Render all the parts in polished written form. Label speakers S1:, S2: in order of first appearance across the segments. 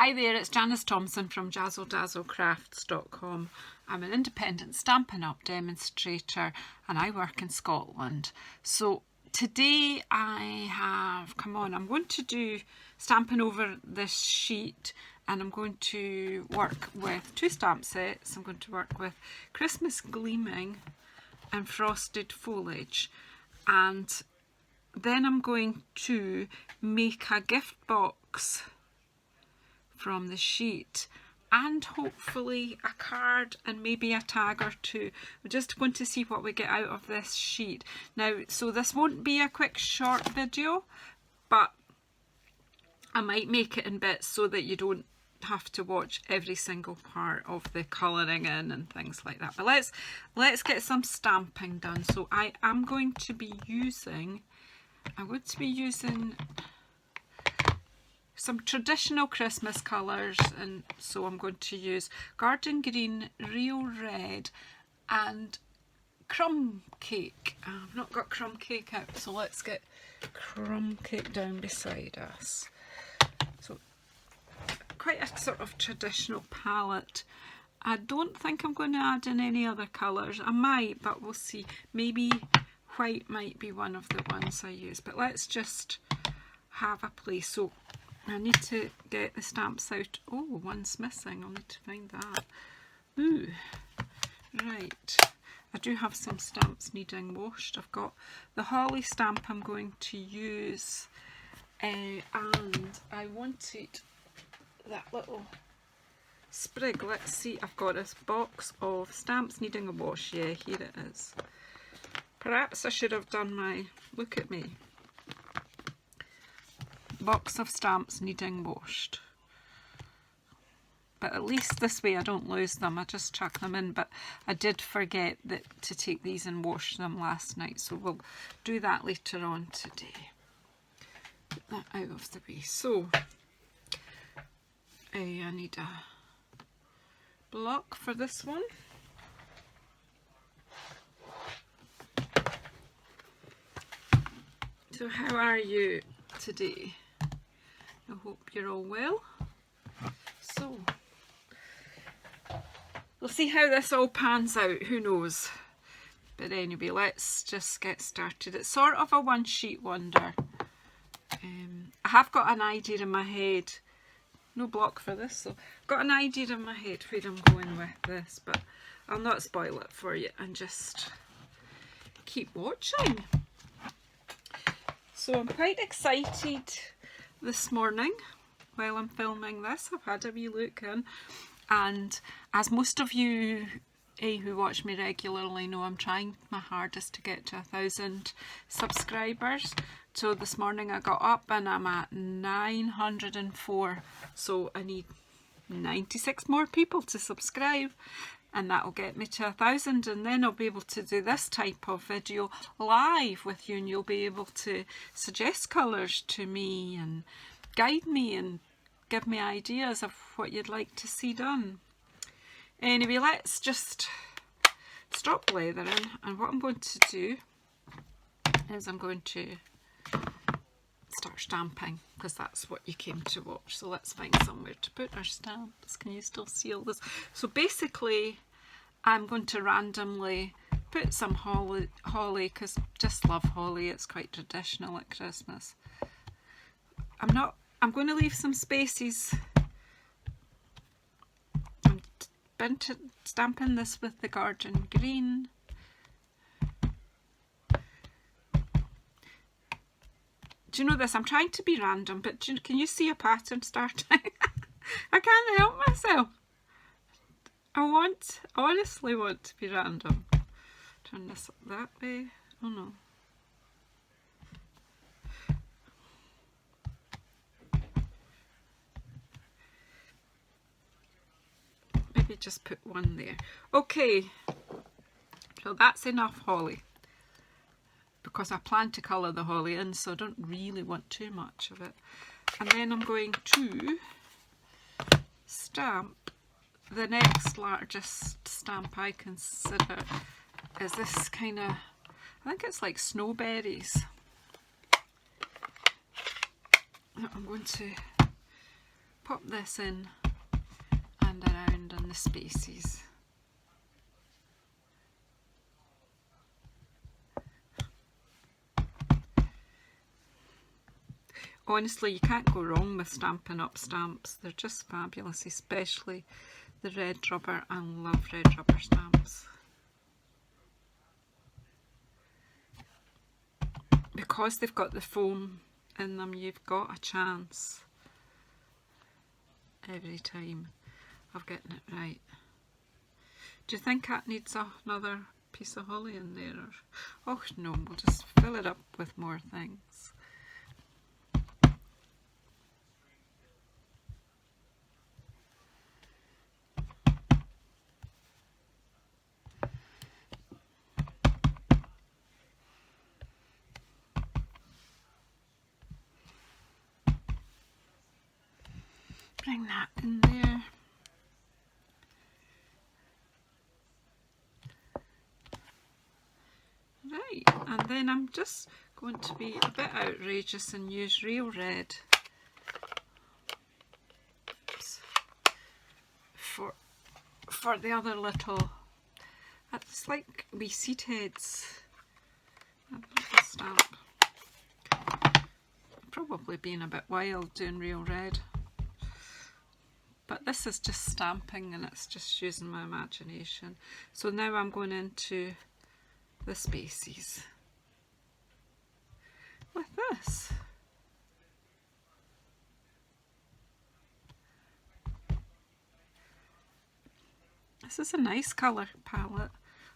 S1: Hi there, it's Janice Thompson from JazzleDazzleCrafts.com. I'm an independent Stampin' Up! Demonstrator and I work in Scotland. So today I'm going to do stamping over this sheet, and I'm going to work with two stamp sets. I'm going to work with Christmas Gleaming and Frosted Foliage, and then I'm going to make a gift box from the sheet and hopefully a card and maybe a tag or two. We're just going to see what we get out of this sheet. Now, so this won't be a quick short video, but I might make it in bits so that you don't have to watch every single part of the colouring in and things like that. But let's get some stamping done. So I'm going to be using some traditional Christmas colours, and so I'm going to use Garden Green, Real Red and Crumb Cake. I've not got Crumb Cake out, so let's get Crumb Cake down beside us. So quite a sort of traditional palette. I don't think I'm going to add in any other colours. I might, but we'll see. Maybe white might be one of the ones I use, but let's just have a play. So I need to get the stamps out. Oh, one's missing. I'll need to find that. Ooh, right. I do have some stamps needing washed. I've got the holly stamp I'm going to use, and I wanted that little sprig. Let's see, I've got this box of stamps needing a wash. Yeah, here it is. Perhaps I should have done my, look at me, box of stamps needing washed. But at least this way I don't lose them, I just chuck them in. But I did forget to take these and wash them last night, so we'll do that later on today. Get that out of the way. So I need a block for this one. So how are you today? I hope you're all well. So we'll see how this all pans out, who knows. But anyway, let's just get started. It's sort of a one sheet wonder. I have got an idea in my head. No block for this, so I've got an idea in my head where I'm going with this, but I'll not spoil it for you and just keep watching. So I'm quite excited this morning while I'm filming this. I've had a wee look in, and as most of you who watch me regularly know, I'm trying my hardest to get to 1,000 subscribers. So this morning I got up and I'm at 904, so I need 96 more people to subscribe, and that'll get me to 1,000, and then I'll be able to do this type of video live with you, and you'll be able to suggest colours to me and guide me and give me ideas of what you'd like to see done. Anyway, let's just stop leathering, and what I'm going to do is I'm going to start stamping, because that's what you came to watch. So let's find somewhere to put our stamps. Can you still see all this? So basically I'm going to randomly put some holly, because I just love holly. It's quite traditional at Christmas. I'm going to leave some spaces. I'm stamping this with the Garden Green. Do you know this? I'm trying to be random, but can you see a pattern starting? I can't help myself. I honestly want to be random. Turn this up that way. Oh no. Maybe just put one there. Okay, so that's enough holly, because I plan to colour the holly in, so I don't really want too much of it. And then I'm going to stamp the next largest stamp I consider is this kind of, I think it's like snowberries. I'm going to pop this in and around in the spaces. Honestly, you can't go wrong with Stampin' Up stamps. They're just fabulous, especially the red rubber. I love red rubber stamps. Because they've got the foam in them, you've got a chance every time of getting it right. Do you think that needs another piece of holly in there? Or, oh no, we'll just fill it up with more things. Bring that in there. Right, and then I'm just going to be a bit outrageous and use real red for the other little, it's like wee seed heads. Stamp. Probably being a bit wild doing real red. But this is just stamping and it's just using my imagination. So now I'm going into the spaces with this. This is a nice colour palette,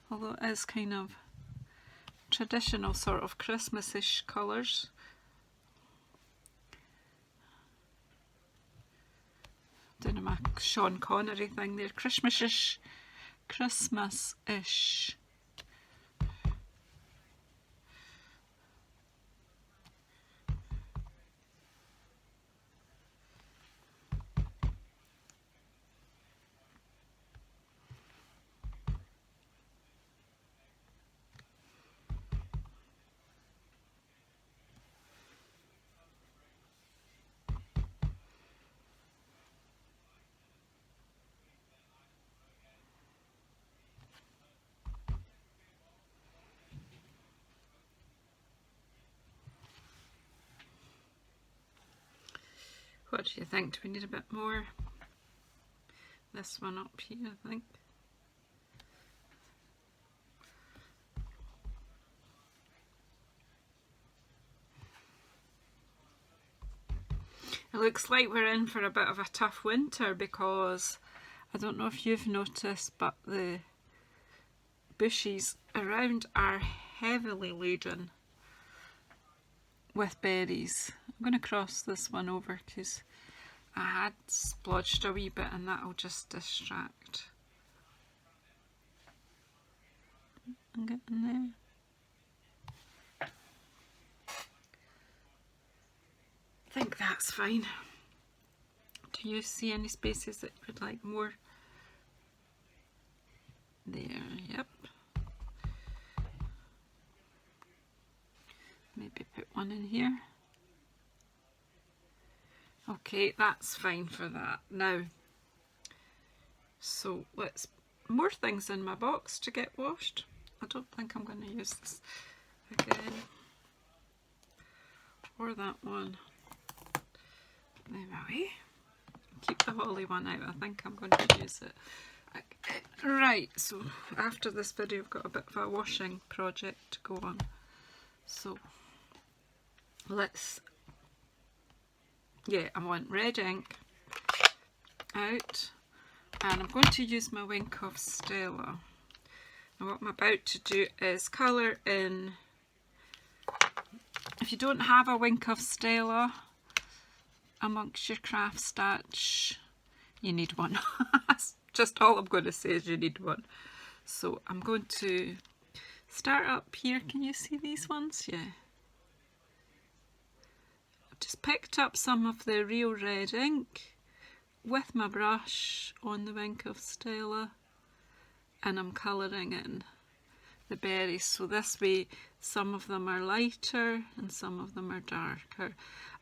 S1: although it is kind of traditional sort of Christmas-ish colours. Doing my Sean Connery thing there, Christmas-ish. Christmas-ish. What do you think? Do we need a bit more? This one up here, I think. It looks like we're in for a bit of a tough winter because I don't know if you've noticed, but the bushes around are heavily laden with berries. I'm going to cross this one over because I had splodged a wee bit and that'll just distract. I'm getting there. I think that's fine. Do you see any spaces that you would like more? There, yep. Maybe put one in here. Okay, that's fine for that. Now, so let's more things in my box to get washed. I don't think I'm going to use this again. Or that one. Anyway, keep the holly one out. I think I'm going to use it. Right, so after this video I've got a bit of a washing project to go on. So let's, I want red ink out and I'm going to use my Wink of Stella. And what I'm about to do is colour in, if you don't have a Wink of Stella amongst your craft stash, you need one. That's just all I'm going to say is you need one. So I'm going to start up here. Can you see these ones? Yeah. I've just picked up some of the real red ink with my brush on the Wink of Stella and I'm colouring in the berries. So this way some of them are lighter and some of them are darker.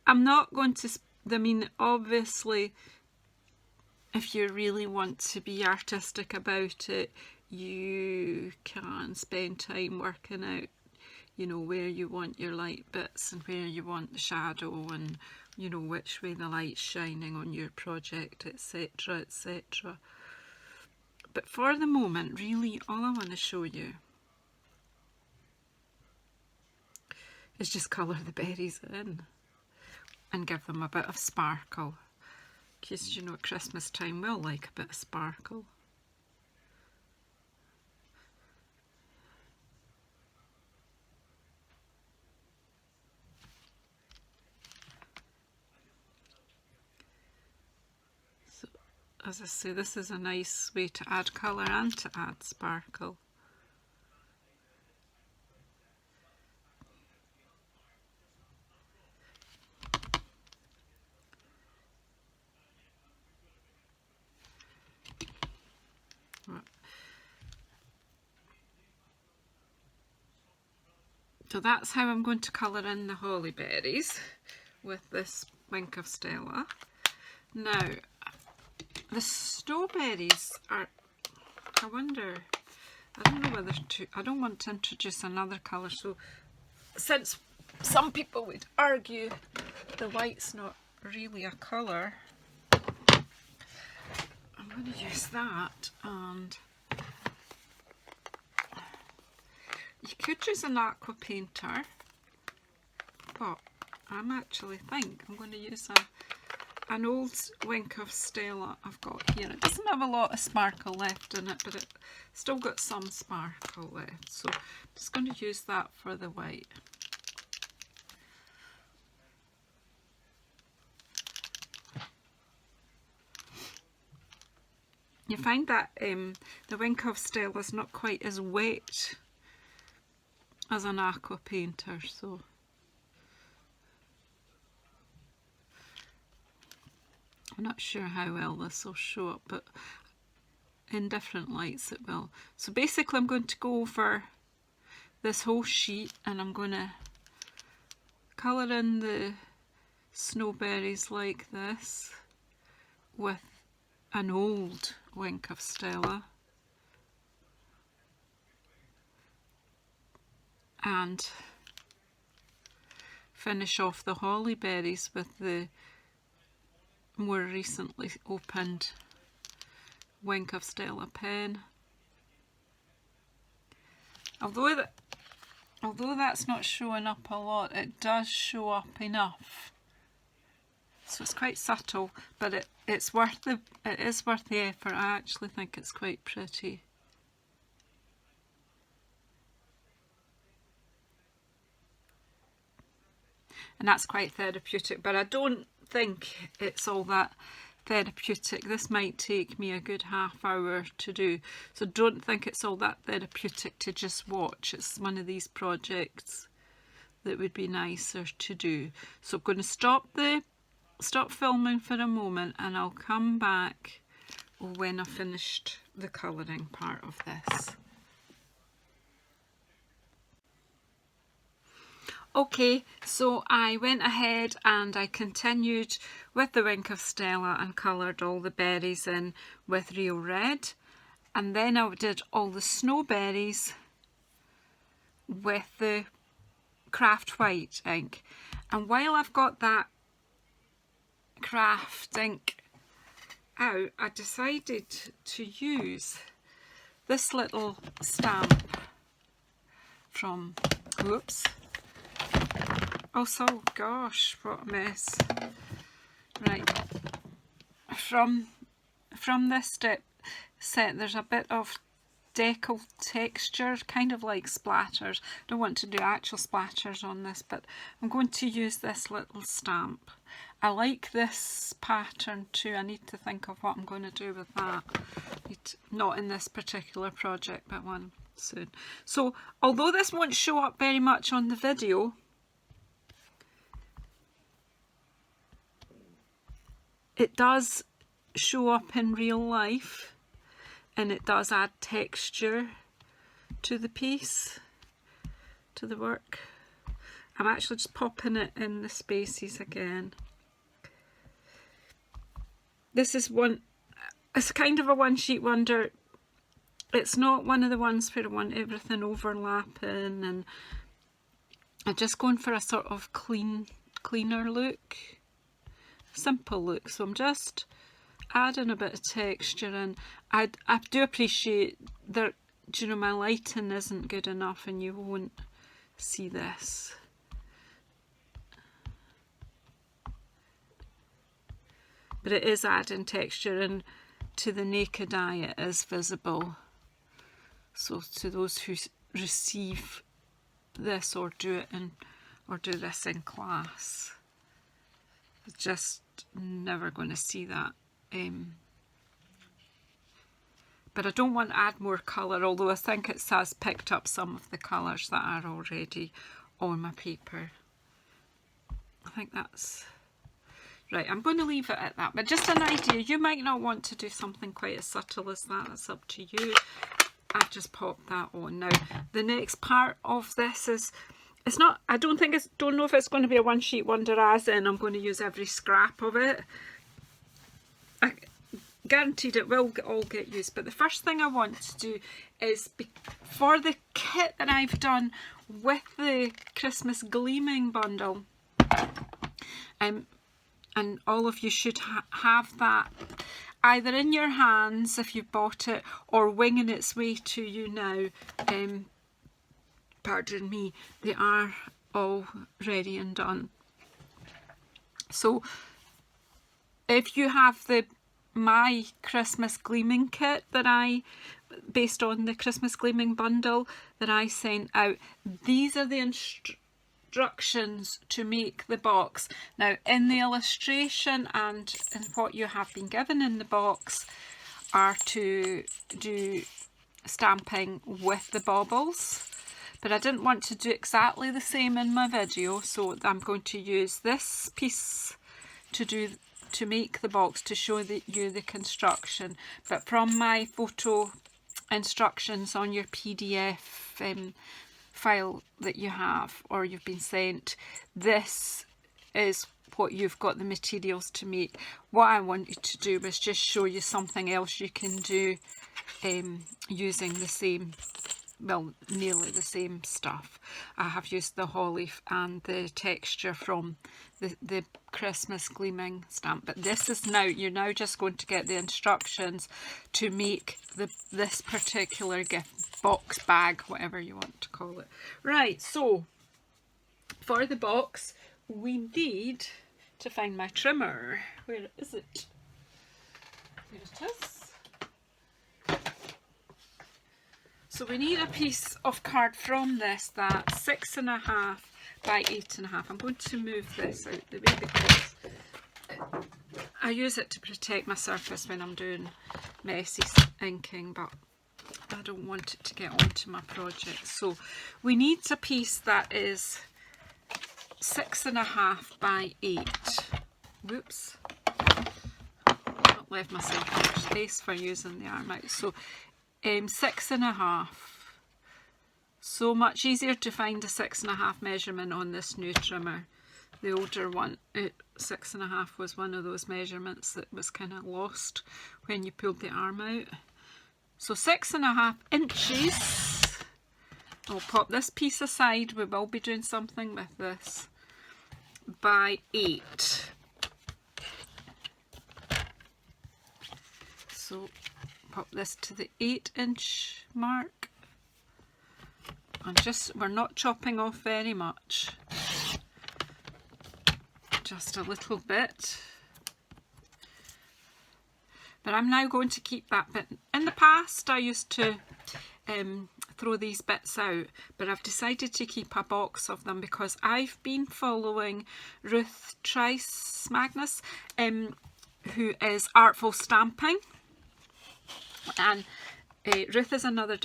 S1: I'm not going to, I mean obviously if you really want to be artistic about it, you can spend time working out, you know, where you want your light bits and where you want the shadow, and you know, which way the light's shining on your project, etc, etc. But for the moment, really all I want to show you is just colour the berries in and give them a bit of sparkle, because you know at Christmas time we'll like a bit of sparkle. So as I say, this is a nice way to add colour and to add sparkle. So that's how I'm going to colour in the holly berries with this Wink of Stella. Now, the snowberries are, I wonder, I don't know whether to, I don't want to introduce another colour, so since some people would argue the white's not really a colour, I'm going to use that. And you could use an aqua painter, but I'm actually think I'm going to use an old Wink of Stella I've got here. It doesn't have a lot of sparkle left in it, but it still got some sparkle left. So I'm just going to use that for the white. You find that the Wink of Stella is not quite as wet as an aqua painter, so I'm not sure how well this will show up, but in different lights it will. So basically I'm going to go over this whole sheet and I'm going to colour in the snowberries like this with an old Wink of Stella, and finish off the holly berries with the more recently opened Wink of Stella pen. Although that's not showing up a lot, it does show up enough. So it's quite subtle, but it is worth the effort. I actually think it's quite pretty. And that's quite therapeutic, but I don't think it's all that therapeutic. This might take me a good half hour to do, so don't think it's all that therapeutic to just watch. It's one of these projects that would be nicer to do. So I'm going to stop filming for a moment and I'll come back when I've finished the colouring part of this. Okay, so I went ahead and I continued with the Wink of Stella and coloured all the berries in with real red, and then I did all the snowberries with the craft white ink. And while I've got that craft ink out, I decided to use this little stamp from, whoops, oh so gosh, what a mess. Right, from this set there's a bit of decal texture, kind of like splatters. Don't want to do actual splatters on this, but I'm going to use this little stamp. I like this pattern too. I need to think of what I'm going to do with that. Not in this particular project, but one soon. So although this won't show up very much on the video, it does show up in real life, and it does add texture to the piece, to the work. I'm actually just popping it in the spaces again. This is one it's kind of a one sheet wonder. It's not one of the ones where I want everything overlapping, and I'm just going for a sort of cleaner look, simple look. So I'm just adding a bit of texture, and I do appreciate that, you know, my lighting isn't good enough and you won't see this. But it is adding texture, and to the naked eye it is visible. So to those who receive this or do this in class, just never going to see that. But I don't want to add more colour, although I think it has picked up some of the colours that are already on my paper. I think that's right. I'm going to leave it at that, but just an idea. You might not want to do something quite as subtle as that. It's up to you. I've just popped that on. Now the next part of this is, it's not, I don't know if it's going to be a one sheet wonder, as in I'm going to use every scrap of it. I guaranteed it will all get used, but the first thing I want to do is, for the kit that I've done with the Christmas Gleaming bundle, and all of you should have that either in your hands if you've bought it, or winging its way to you now. Pardon me, they are all ready and done. So if you have my Christmas Gleaming kit that based on the Christmas Gleaming bundle that I sent out, these are the instructions to make the box. Now in the illustration and in what you have been given in the box are to do stamping with the baubles, but I didn't want to do exactly the same in my video, so I'm going to use this piece to make the box, to show you the construction. But from my photo instructions on your PDF file that you have, or you've been sent, this is what you've got the materials to make. What I wanted to do was just show you something else you can do using the same, well, nearly the same stuff. I have used the holly and the texture from the Christmas Gleaming stamp, but this is you're now just going to get the instructions to make this particular gift box, bag, whatever you want to call it. Right, so for the box we need to find my trimmer. Where is it? Here it is. So we need a piece of card from this that's 6.5 by 8.5. I'm going to move this out the way because I use it to protect my surface when I'm doing messy inking, but I don't want it to get onto my project. So we need a piece that is 6.5 by 8. Whoops. I've left myself much space for using the arm out. So 6.5. So much easier to find a 6.5 measurement on this new trimmer. The older one, 6.5 was one of those measurements that was kind of lost when you pulled the arm out. So 6.5 inches. I'll pop this piece aside, we will be doing something with this, by 8. So pop this to the 8-inch mark. And we're not chopping off very much, just a little bit. But I'm now going to keep that bit. In the past I used to throw these bits out, but I've decided to keep a box of them because I've been following Ruth Trice Magnus, who is Artful Stamping, and Ruth is another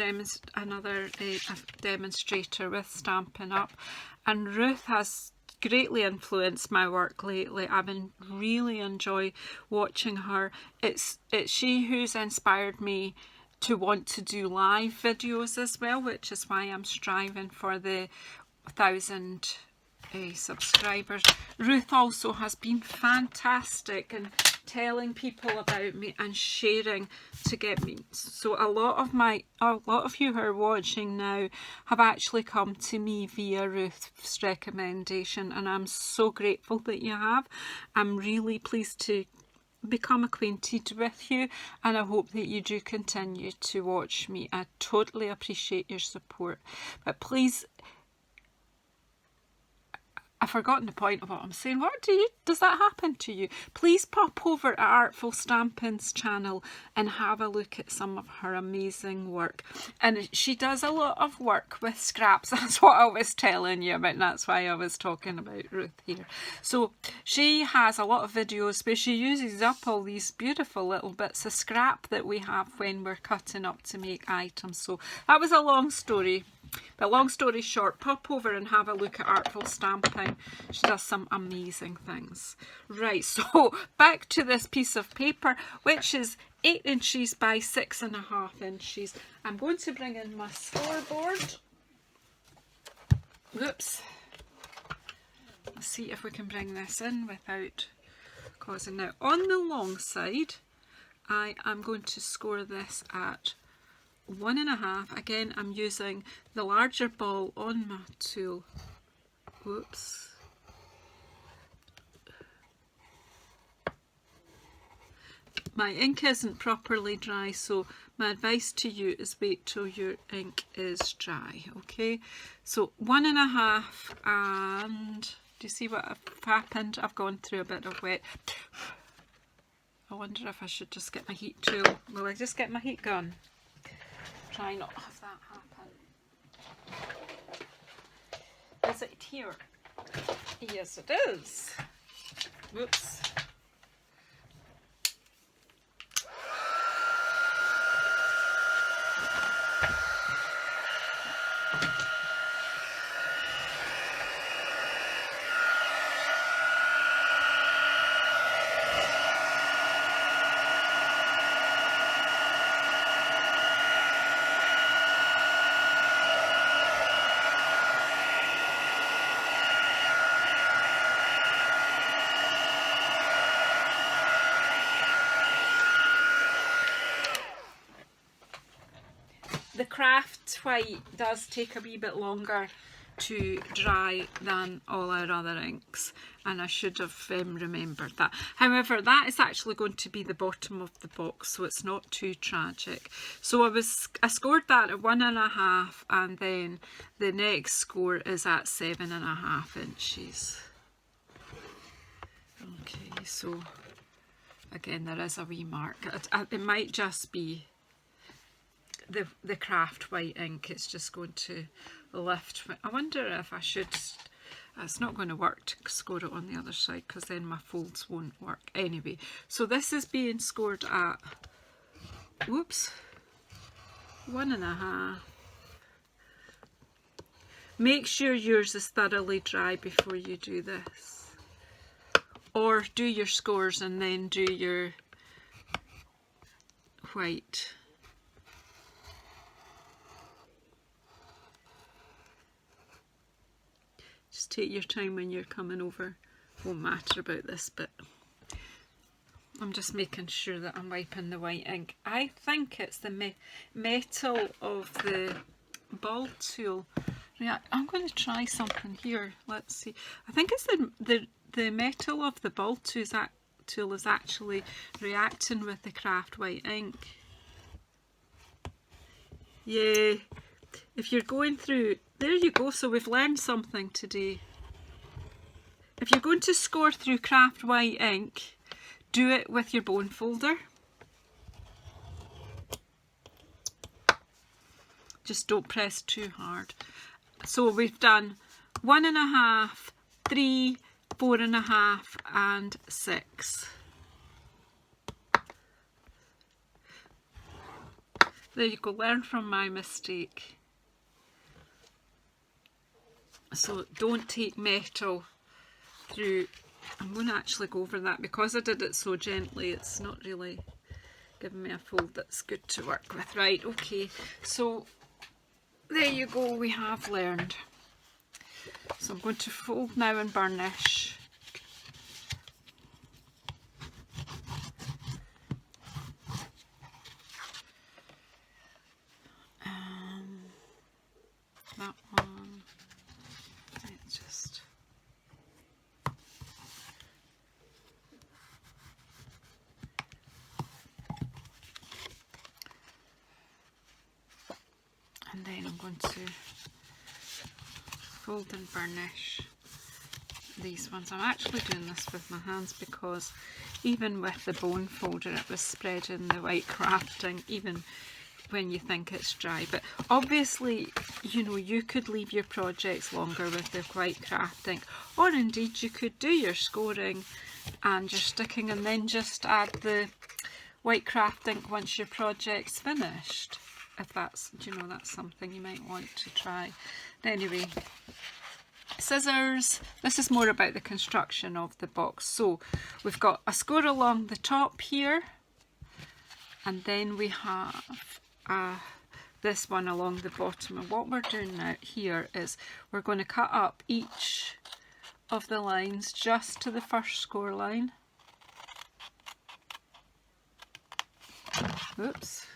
S1: demonstrator with Stampin' Up, and Ruth has greatly influenced my work lately. I've been really enjoy watching her. It's she who's inspired me to want to do live videos as well, which is why I'm striving for the 1,000 subscribers. Ruth also has been fantastic, and telling people about me and sharing to get me. So a lot of you who are watching now have actually come to me via Ruth's recommendation, and I'm so grateful that you have. I'm really pleased to become acquainted with you, and I hope that you do continue to watch me. I totally appreciate your support, but please, I've forgotten the point of what I'm saying. Does that happen to you? Please pop over at Artful Stamping's channel and have a look at some of her amazing work. And she does a lot of work with scraps. That's what I was telling you about. That's why I was talking about Ruth here. So she has a lot of videos where she uses up all these beautiful little bits of scrap that we have when we're cutting up to make items. So that was a long story. But long story short, pop over and have a look at Artful Stamping. She does some amazing things. Right, so back to this piece of paper, which is 8 inches by 6.5 inches. I'm going to bring in my scoreboard. Whoops. Let's see if we can bring this in without causing. Now, on the long side, I am going to score this at 1.5. Again, I'm using the larger ball on my tool. Whoops. My ink isn't properly dry, so my advice to you is wait till your ink is dry, okay? So 1.5, and do you see what happened? I've gone through a bit of wet. I wonder if I should just get my heat tool. Will I just get my heat gun? Try not to have that happen. Is it here? Yes, it is. Whoops. The craft white does take a wee bit longer to dry than all our other inks, and I should have remembered that. However, that is actually going to be the bottom of the box, so it's not too tragic. So I scored that at 1.5, and then the next score is at 7.5 inches. Okay, so again, there is a wee mark. It might just be the craft white ink. It's just going to lift. I wonder if I should, it's not going to work to score it on the other side because then my folds won't work. Anyway, so this is being scored at, whoops, 1.5. Make sure yours is thoroughly dry before you do this, or do your scores and then do your white. Just take your time when you're coming over. Won't matter about this bit. I'm just making sure that I'm wiping the white ink. I think it's the metal of the ball tool. Yeah, I'm going to try something here. Let's see. I think it's the metal of the ball tool is actually reacting with the craft white ink. Yeah. If you're going through, there you go, so we've learned something today. If you're going to score through craft white ink, do it with your bone folder. Just don't press too hard. So we've done 1.5, 3, 4.5 and 6. There you go, learn from my mistake. So don't take metal through. I'm going to actually go over that because I did it so gently. It's not really giving me a fold that's good to work with. Right, okay, so there you go, we have learned. So I'm going to fold now and burnish. going to fold and burnish these ones. I'm actually doing this with my hands because even with the bone folder it was spreading the white crafting even when you think it's dry. But obviously, you know, you could leave your projects longer with the white crafting, or indeed you could do your scoring and your sticking and then just add the white crafting once your project's finished, if that's, you know, that's something you might want to try. Anyway, scissors. This is more about the construction of the box. So we've got a score along the top here, and then we have this one along the bottom. And what we're doing now here is we're going to cut up each of the lines just to the first score line. Oops.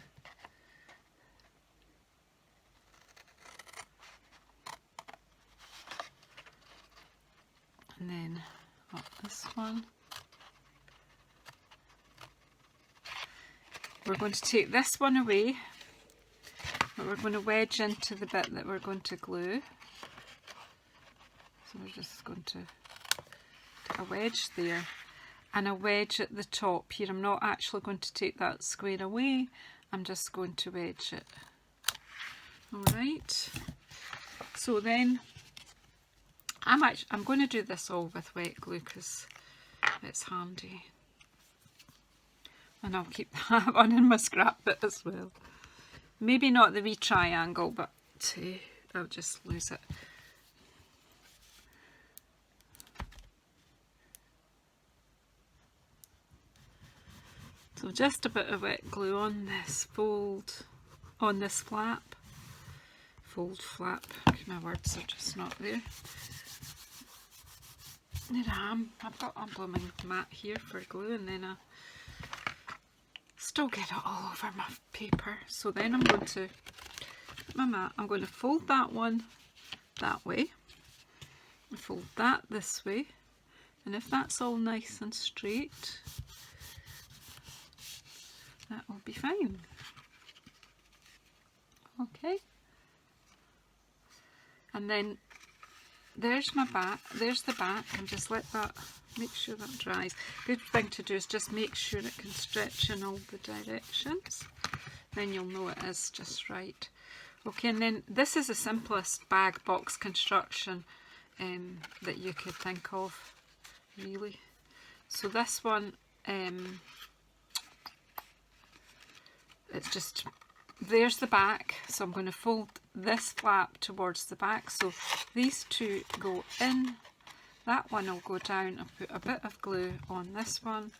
S1: And then up this one. We're going to take this one away, but we're going to wedge into the bit that we're going to glue. So we're just going to take a wedge there and a wedge at the top here. I'm not actually going to take that square away, I'm just going to wedge it. Alright, so then I'm going to do this all with wet glue because it's handy. And I'll keep that one in my scrap bit as well. Maybe not the wee triangle, but I'll just lose it. So just a bit of wet glue on this fold, on this flap. Fold, flap, my words are just not there. There I am. I've got a blooming mat here for glue, and then I still get it all over my paper. So then I'm going to put my mat, I'm going to fold that one that way, and fold that this way, and if that's all nice and straight, that will be fine. Okay, and then there's my back, there's the back, and just let that, make sure that dries. Good thing to do is just make sure it can stretch in all the directions, then you'll know it is just right. Okay, and then this is the simplest bag box construction that you could think of, really. So this one, it's just, there's the back, so I'm going to fold this flap towards the back, so these two go in, that one will go down. I'll put a bit of glue on this one,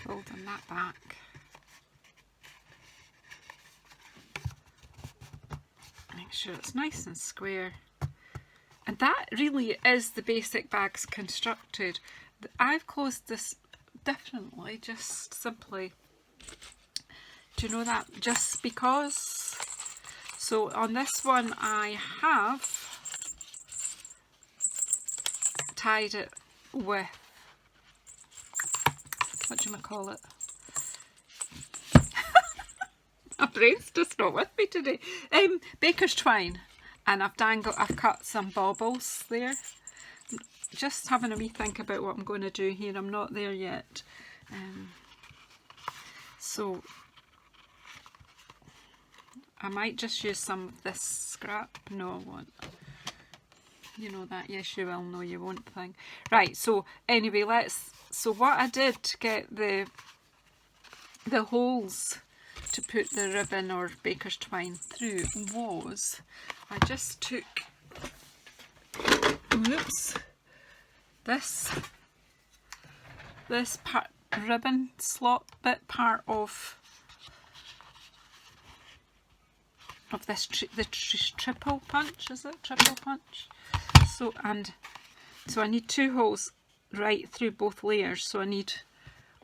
S1: folding that back. Make sure it's nice and square. And that really is the basic bags constructed. I've closed this differently, just simply, do you know that? Just because. So on this one I have tied it with, what do you call it? My brain's just not with me today. Baker's twine, and I've cut some baubles there. Just having a wee think about what I'm going to do here. I'm not there yet. So I might just use some of this scrap. No, I won't. You know that. Yes, you will. No, you won't thing. Right, so anyway, so what I did to get the holes to put the ribbon or baker's twine through was I just took, oops, this part, ribbon slot bit part of this the triple punch, is it triple punch? So I need two holes right through both layers, so I need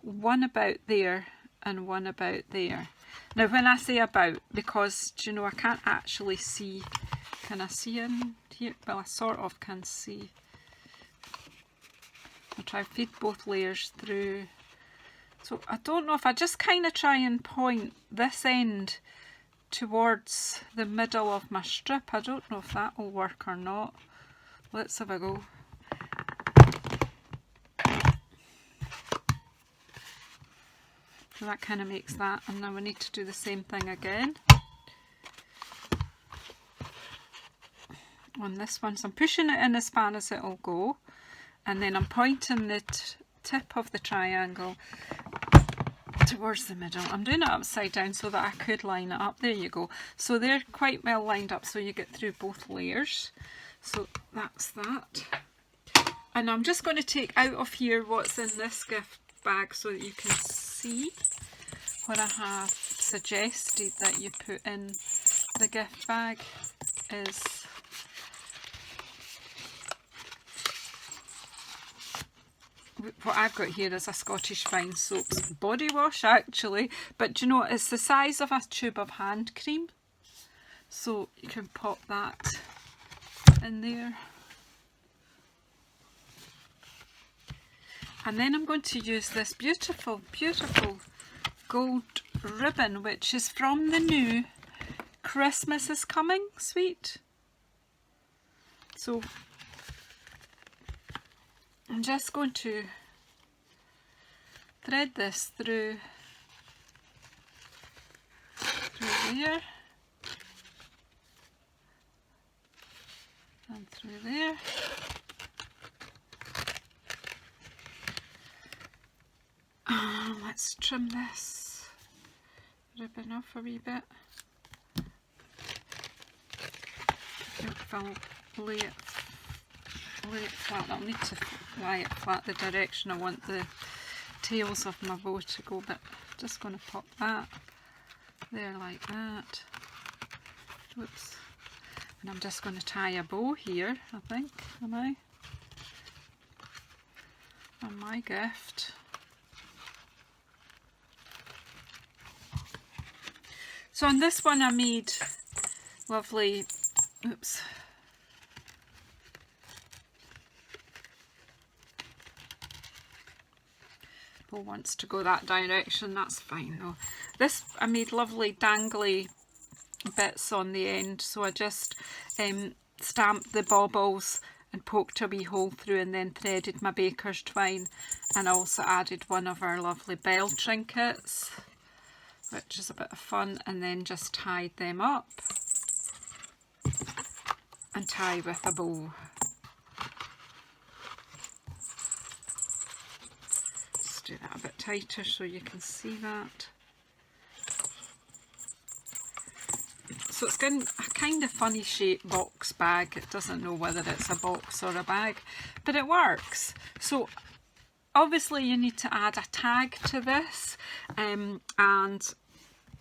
S1: one about there and one about there. Now when I say about, because, do you know, I can't actually see, can I see in here? Well, I sort of can see. I'll try to feed both layers through. So I don't know if I just kind of try and point this end towards the middle of my strip. I don't know if that will work or not. Let's have a go. So that kind of makes that, and now we need to do the same thing again on this one. So I'm pushing it in as far as it'll go, and then I'm pointing the tip of the triangle towards the middle. I'm doing it upside down so that I could line it up. There you go. So they're quite well lined up, so you get through both layers. So that's that. And I'm just going to take out of here what's in this gift bag so that you can see what I have suggested that you put in the gift bag is what I've got here is a Scottish Fine Soaps body wash actually, but do you know it's the size of a tube of hand cream, so you can pop that in there. And then I'm going to use this beautiful, beautiful gold ribbon, which is from the new Christmas is Coming suite. So I'm just going to thread this through there and through there. Let's trim this ribbon off a wee bit. If I'll lay it flat, I'll need to lie it flat the direction I want the tails of my bow to go, but I'm just going to pop that there like that. Whoops. And I'm just going to tie a bow here, I think, am I? On my gift. So on this one I made lovely, oops, bow wants to go that direction, that's fine though. This I made lovely dangly bits on the end, so I just stamped the baubles and poked a wee hole through and then threaded my baker's twine, and also added one of our lovely bell trinkets, which is a bit of fun, and then just tied them up and tie with a bow. Let's do that a bit tighter so you can see that. So it's got a kind of funny shaped box bag. It doesn't know whether it's a box or a bag, but it works. So obviously you need to add a tag to this, and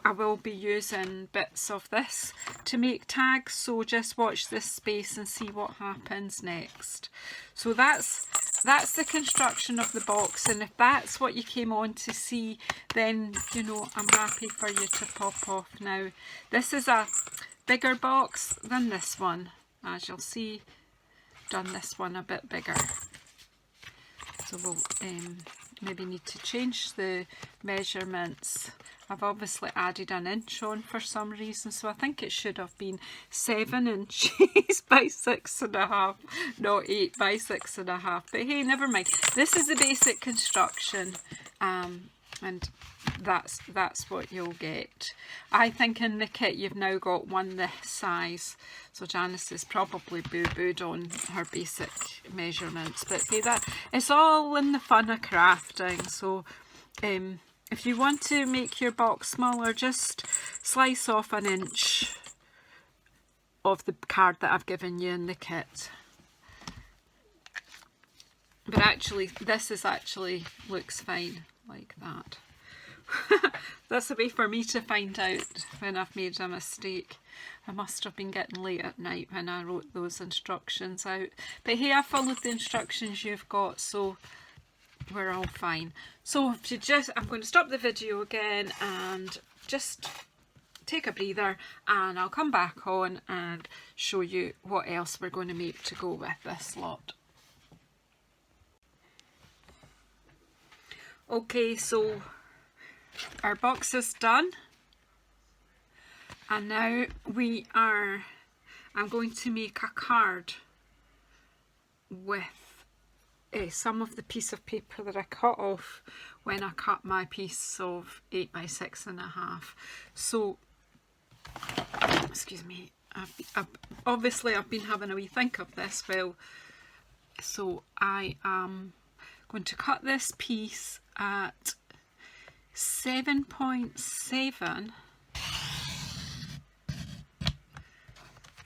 S1: I will be using bits of this to make tags, so just watch this space and see what happens next. So that's the construction of the box, and if that's what you came on to see, then you know I'm happy for you to pop off now. This is a bigger box than this one, as you'll see. Done this one a bit bigger, so we'll maybe need to change the measurements. I've obviously added an inch on for some reason, so I think it should have been 7 inches by 6.5, not 8 by 6.5, but hey, never mind. This is the basic construction, and that's what you'll get. I think in the kit you've now got one this size, so Janice is probably boo-booed on her basic measurements, but hey, that it's all in the fun of crafting. So if you want to make your box smaller, just slice off an inch of the card that I've given you in the kit. But actually this is actually looks fine like that. That's a way for me to find out when I've made a mistake. I must have been getting late at night when I wrote those instructions out. But hey, I followed the instructions you've got, so we're all fine. So if you just, I'm going to stop the video again and just take a breather, and I'll come back on and show you what else we're going to make to go with this lot. Okay, so our box is done, and now I'm going to make a card with some of the piece of paper that I cut off when I cut my piece of 8 by 6.5. So, excuse me, obviously I've been having a wee think of this. Well, so I am going to cut this piece at 7.7, and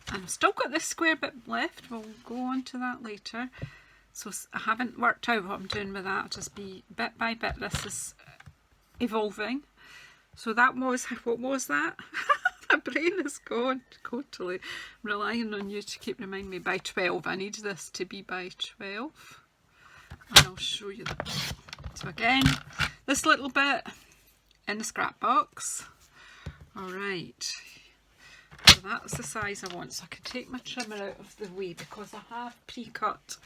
S1: I've still got this square bit left. We'll go on to that later. So I haven't worked out what I'm doing with that. I'll just be bit by bit. This is evolving. So that was, what was that? My brain is gone totally. I'm relying on you to keep reminding me by 12. I need this to be by 12. And I'll show you that. So again, this little bit in the scrap box. Alright. So that's the size I want. So I can take my trimmer out of the way because I have pre-cut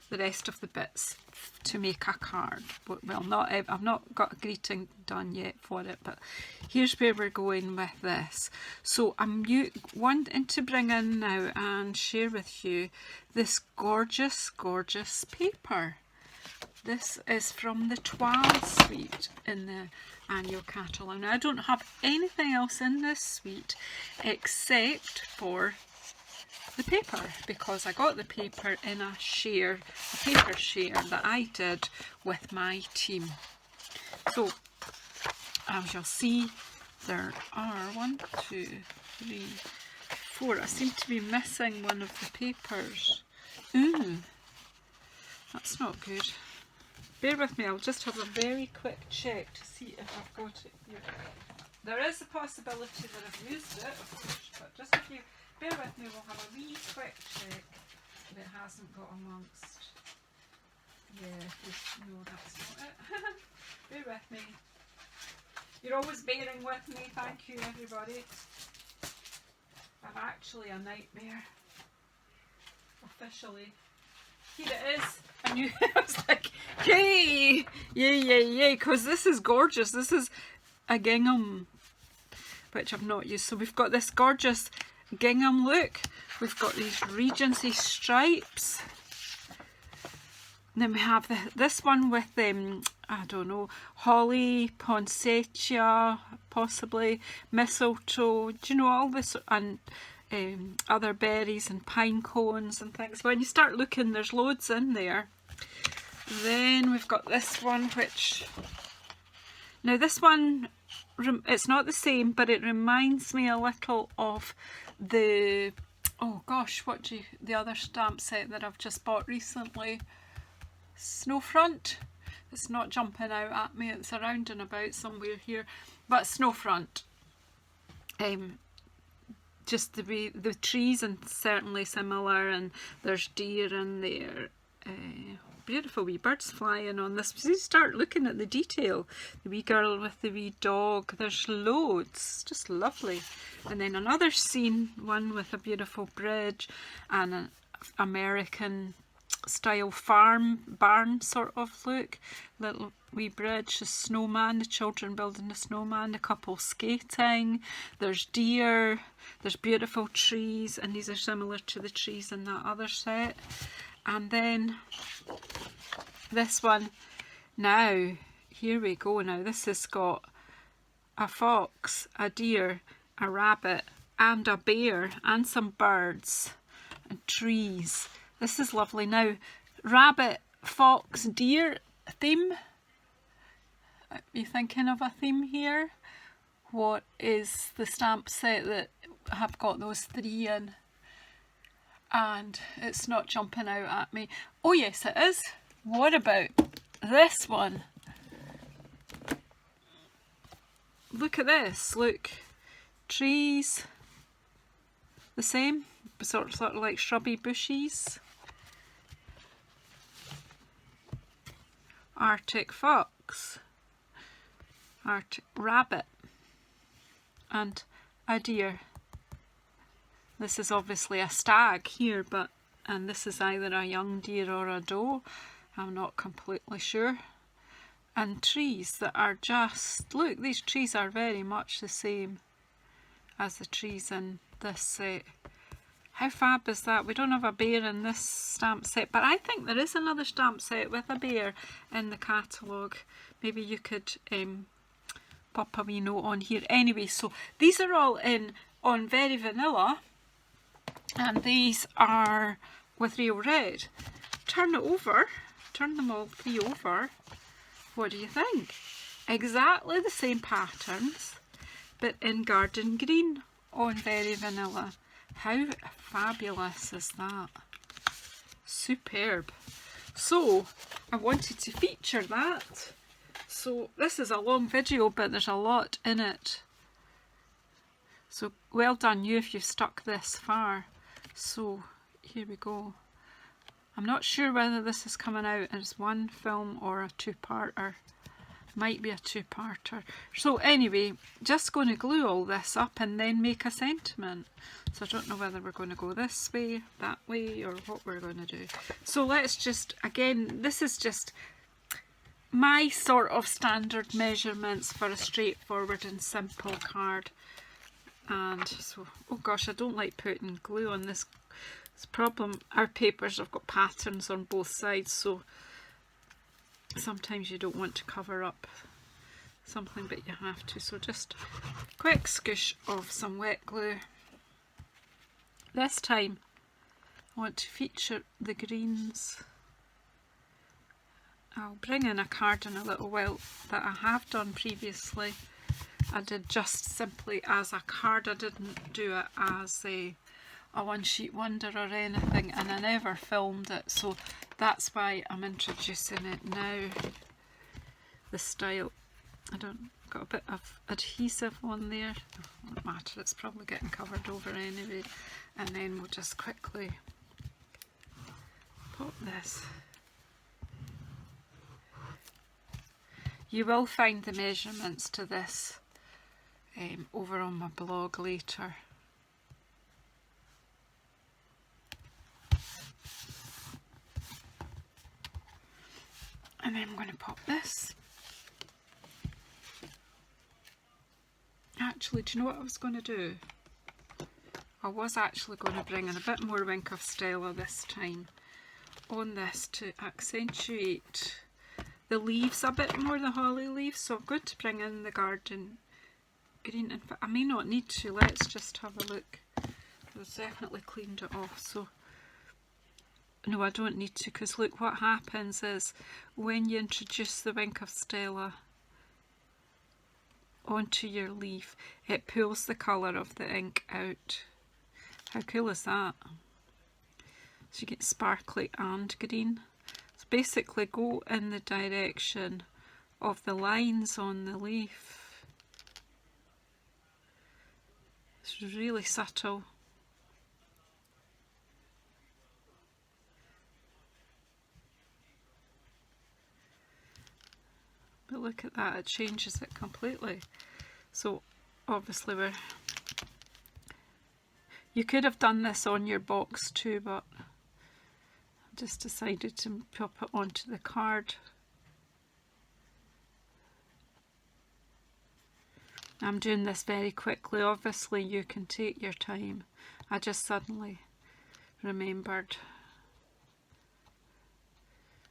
S1: the rest of the bits to make a card. Well, I've not got a greeting done yet for it, but here's where we're going with this. So I'm wanting to bring in now and share with you this gorgeous, gorgeous paper. This is from the Toile suite in the annual catalogue. Now I don't have anything else in this suite except for the paper, because I got the paper in a paper share that I did with my team. So as you'll see, there are 1, 2, 3, 4. I seem to be missing one of the papers. Ooh, that's not good. Bear with me, I'll just have a very quick check to see if I've got it here. There is a possibility that I've used it, of course, but just if you bear with me, we'll have a wee quick check if it hasn't got amongst. Yeah, no, that's not it. Bear with me. You're always bearing with me, thank you everybody. I'm actually a nightmare. Officially. Here it is. I knew I was like, yay! Yay, yay, yay, because this is gorgeous. This is a gingham, which I've not used. So we've got this gorgeous gingham look. We've got these Regency stripes. And then we have this one with I don't know, holly, poinsettia, possibly mistletoe. Do you know all this, and other berries and pine cones and things. When you start looking, there's loads in there. Then we've got this one, which now this one, it's not the same, but it reminds me a little of the, oh gosh, the other stamp set that I've just bought recently, Snowfront. It's not jumping out at me, it's around and about somewhere here, but Snowfront. Just the trees, and certainly similar, and there's deer in there. Beautiful wee birds flying on this. So you start looking at the detail. The wee girl with the wee dog. There's loads. Just lovely. And then another scene, one with a beautiful bridge and an American style barn sort of look. Little wee bridge, a snowman, the children building a snowman, the couple skating, there's deer, there's beautiful trees, and these are similar to the trees in that other set. And then this one, now here we go. Now this has got a fox, a deer, a rabbit and a bear and some birds and trees. This is lovely. Now rabbit, fox, deer theme. Are you thinking of a theme here? What is the stamp set that have got those three in? And it's not jumping out at me. Oh yes, it is. What about this one? Look at this. Look, trees, the same, sort of like shrubby bushes. Arctic fox, Arctic rabbit, and a deer. This is obviously a stag here, and this is either a young deer or a doe. I'm not completely sure. And trees that are just, look, these trees are very much the same as the trees in this set. How fab is that? We don't have a bear in this stamp set, but I think there is another stamp set with a bear in the catalogue. Maybe you could pop a wee note on here. Anyway, so these are all in on Very Vanilla, and these are with Real Red. Turn it over, turn them all three over. What do you think? Exactly the same patterns, but in Garden Green on Very Vanilla. How fabulous is that? Superb. So I wanted to feature that. So this is a long video, but there's a lot in it. So well done you if you've stuck this far. So here we go. I'm not sure whether this is coming out as one film or a two-parter. Might be a two-parter. So anyway, just going to glue all this up and then make a sentiment. So I don't know whether we're going to go this way, that way, or what we're going to do. So let's just, again, this is just my sort of standard measurements for a straightforward and simple card. And so, oh gosh, I don't like putting glue on this. It's a problem, our papers have got patterns on both sides, so sometimes you don't want to cover up something, but you have to. So just a quick scoosh of some wet glue. This time I want to feature the greens. I'll bring in a card in a little while that I have done previously. I did just simply as a card, I didn't do it as a one sheet wonder or anything, and I never filmed it, so that's why I'm introducing it now. The style, I don't, got a bit of adhesive on there, won't matter, it's probably getting covered over anyway. And then we'll just quickly pop this. You will find the measurements to this over on my blog later. And then I'm going to pop this. Actually, do you know what I was going to do? I was actually going to bring in a bit more Wink of Stella this time on this to accentuate the leaves a bit more, the holly leaves. So I'm going to bring in the Garden Green. In fact, I may not need to. Let's just have a look. I've definitely cleaned it off. So no, I don't need to, because look, what happens is when you introduce the Wink of Stella onto your leaf, it pulls the colour of the ink out. How cool is that? So you get sparkly and green. So basically go in the direction of the lines on the leaf. It's really subtle. But look at that, it changes it completely. So obviously you could have done this on your box too, but I just decided to pop it onto the card. I'm doing this very quickly. Obviously you can take your time. I just suddenly remembered.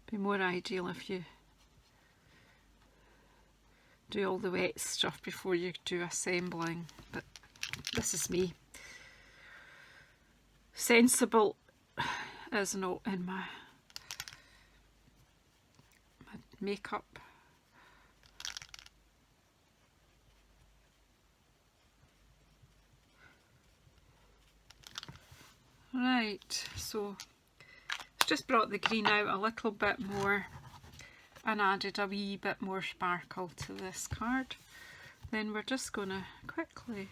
S1: It'd be more ideal if you do all the wet stuff before you do assembling, but this is me. Sensible is not in my makeup. Right, so just brought the green out a little bit more and added a wee bit more sparkle to this card. Then we're just going to quickly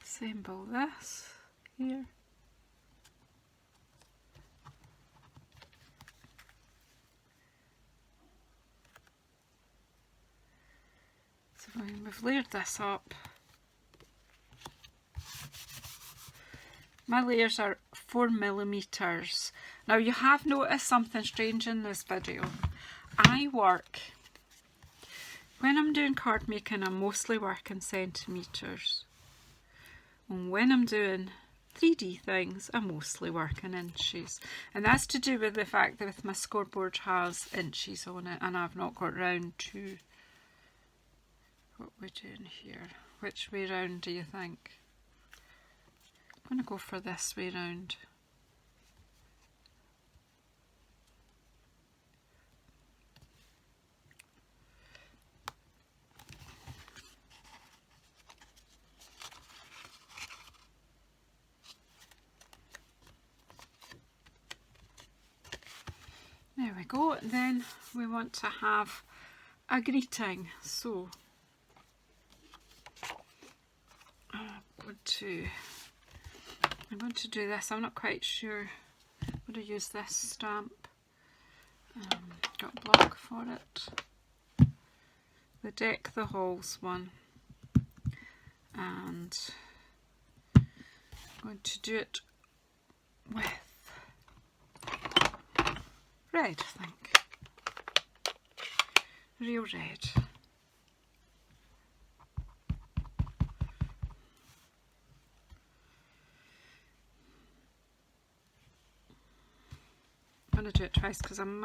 S1: assemble this here. We've layered this up. My layers are 4mm. Now you have noticed something strange in this video. When I'm doing card making, I'm mostly working centimetres. And when I'm doing 3D things, I'm mostly working inches. And that's to do with the fact that my scoreboard has inches on it and I've not got round to what we're doing here. Which way round do you think? I'm going to go for this way round. There we go. Then we want to have a greeting. So I'm going to do this. I'm not quite sure. I'm going to use this stamp. Got a block for it. The Deck the Halls one. And I'm going to do it with red, I think. Real red. I'm going to do it twice because I'm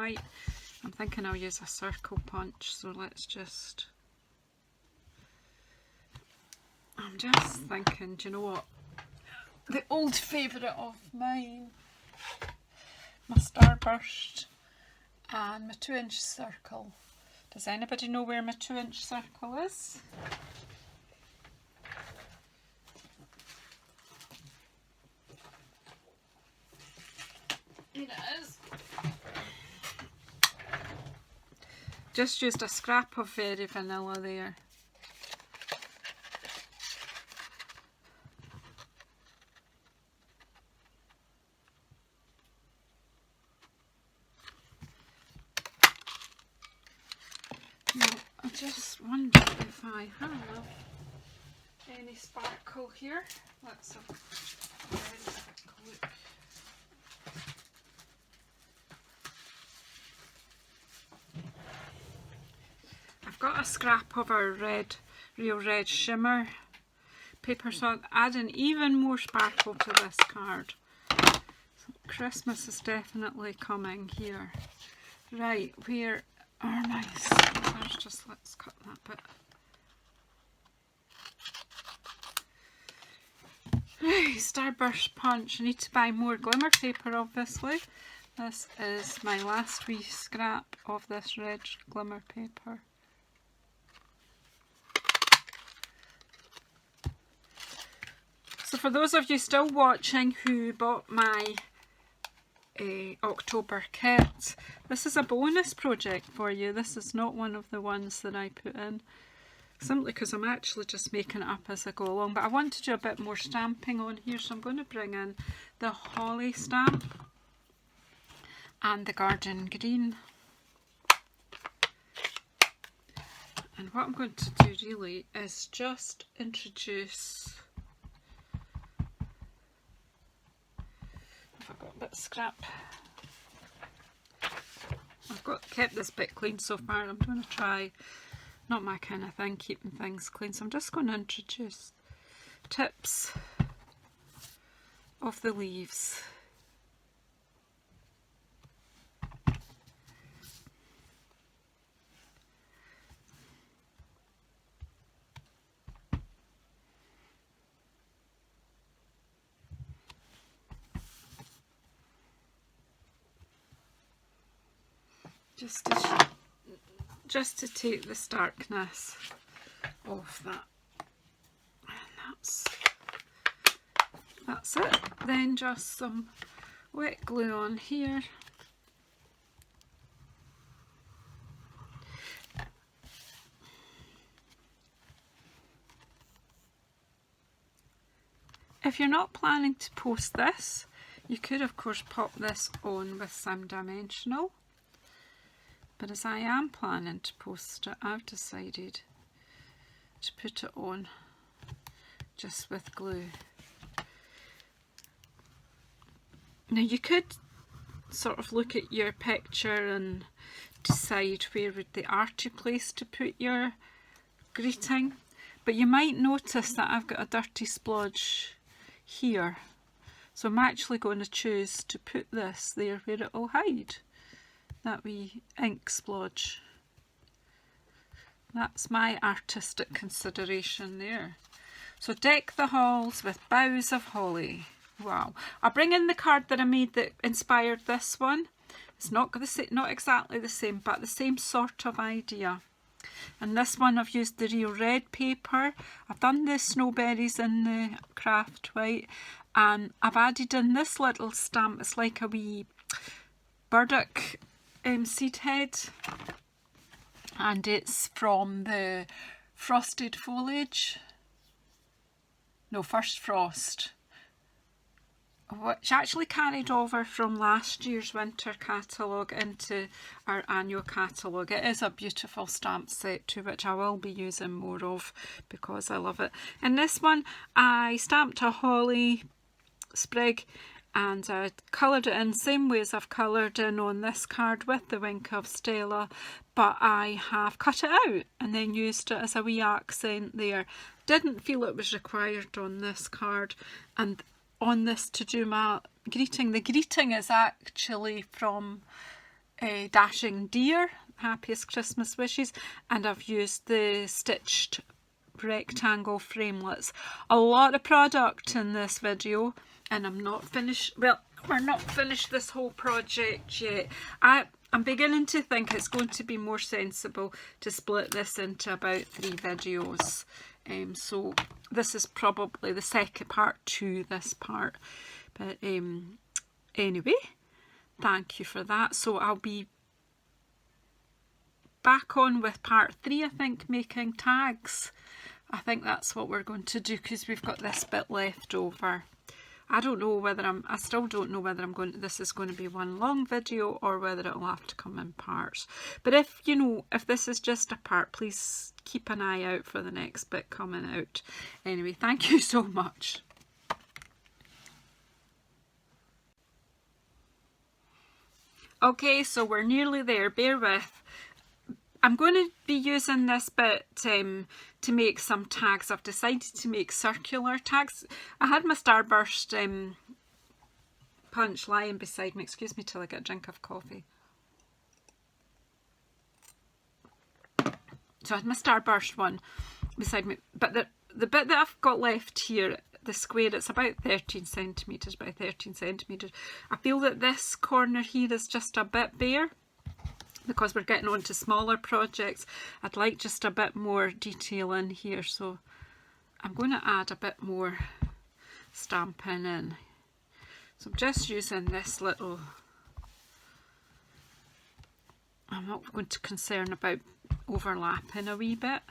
S1: thinking I'll use a circle punch, so let's just... I'm just thinking, do you know what? The old favourite of mine, my Starburst and my 2-inch circle. Does anybody know where my 2-inch circle is? Here it is. Just used a scrap of Very Vanilla there. I just wonder if I have any sparkle here. Let's have a very quick look. I've got a scrap of our real red shimmer paper, so I'm adding even more sparkle to this card. So Christmas is definitely coming here. Right, where are my scissors? Just let's cut that bit. Right, Starburst Punch. I need to buy more glimmer paper, obviously. This is my last wee scrap of this red glimmer paper. So for those of you still watching who bought my October kit, this is a bonus project for you. This is not one of the ones that I put in, simply because I'm actually just making it up as I go along. But I want to do a bit more stamping on here, so I'm going to bring in the Holly stamp and the Garden Green. And what I'm going to do really is just introduce... I've got a bit of scrap. I've kept this bit clean so far. I'm going to try, not my kind of thing, keeping things clean. So I'm just going to introduce tips of the leaves. Just to take the starkness of that. And that's it. Then just some wet glue on here. If you're not planning to post this, you could of course pop this on with some dimensional. But as I am planning to post it, I've decided to put it on just with glue. Now you could sort of look at your picture and decide where would the arty place to put your greeting, but you might notice that I've got a dirty splodge here, so I'm actually going to choose to put this there where it will hide, that wee ink splodge. That's my artistic consideration there. So deck the halls with boughs of holly. Wow. I'll bring in the card that I made that inspired this one. It's not exactly the same, but the same sort of idea. And this one I've used the real red paper. I've done the snowberries in the craft white, and I've added in this little stamp. It's like a wee burdock seed head, and it's from the Frosted Foliage. No, First Frost, which actually carried over from last year's winter catalogue into our annual catalogue. It is a beautiful stamp set too, which I will be using more of because I love it. In this one I stamped a holly sprig and I coloured it in same way as I've coloured in on this card with the Wink of Stella, but I have cut it out and then used it as a wee accent there. Didn't feel it was required on this card, and on this to do my greeting. The greeting is actually from Dashing Deer, Happiest Christmas Wishes, and I've used the stitched rectangle framelets. A lot of product in this video, and I'm not finished. Well, we're not finished this whole project yet. I'm beginning to think it's going to be more sensible to split this into about 3 videos. So this is probably the second part to this part, but anyway, thank you for that. So I'll be back on with part 3, I think, making tags. I think that's what we're going to do because we've got this bit left over. I don't know whether I still don't know whether this is going to be one long video or whether it'll have to come in parts. But if this is just a part, please keep an eye out for the next bit coming out. Anyway, thank you so much. Okay, so we're nearly there, bear with. I'm going to be using this bit to make some tags. I've decided to make circular tags. I had my Starburst punch lying beside me. Excuse me till I get a drink of coffee. So I had my Starburst one beside me, but the bit that I've got left here, the square, it's about 13 centimetres by 13 centimetres. I feel that this corner here is just a bit bare. Because we're getting on to smaller projects, I'd like just a bit more detail in here, so I'm going to add a bit more stamping in. So I'm just using this little, I'm not going to concern about overlapping a wee bit.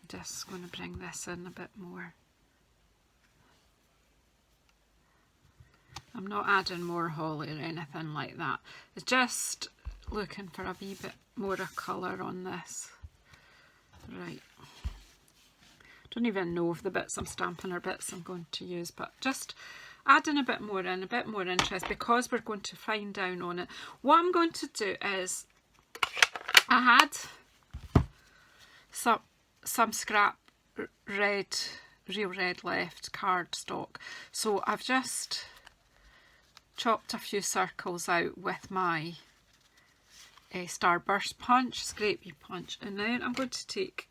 S1: Just going to bring this in a bit more. I'm not adding more holly or anything like that. It's just looking for a wee bit more of colour on this. Right. Don't even know if the bits I'm stamping are bits I'm going to use, but just adding a bit more in, a bit more interest, because we're going to fine down on it. What I'm going to do is, I had some scrap red, real red left cardstock, so I've just chopped a few circles out with my Starburst punch, scrapey punch, and then I'm going to take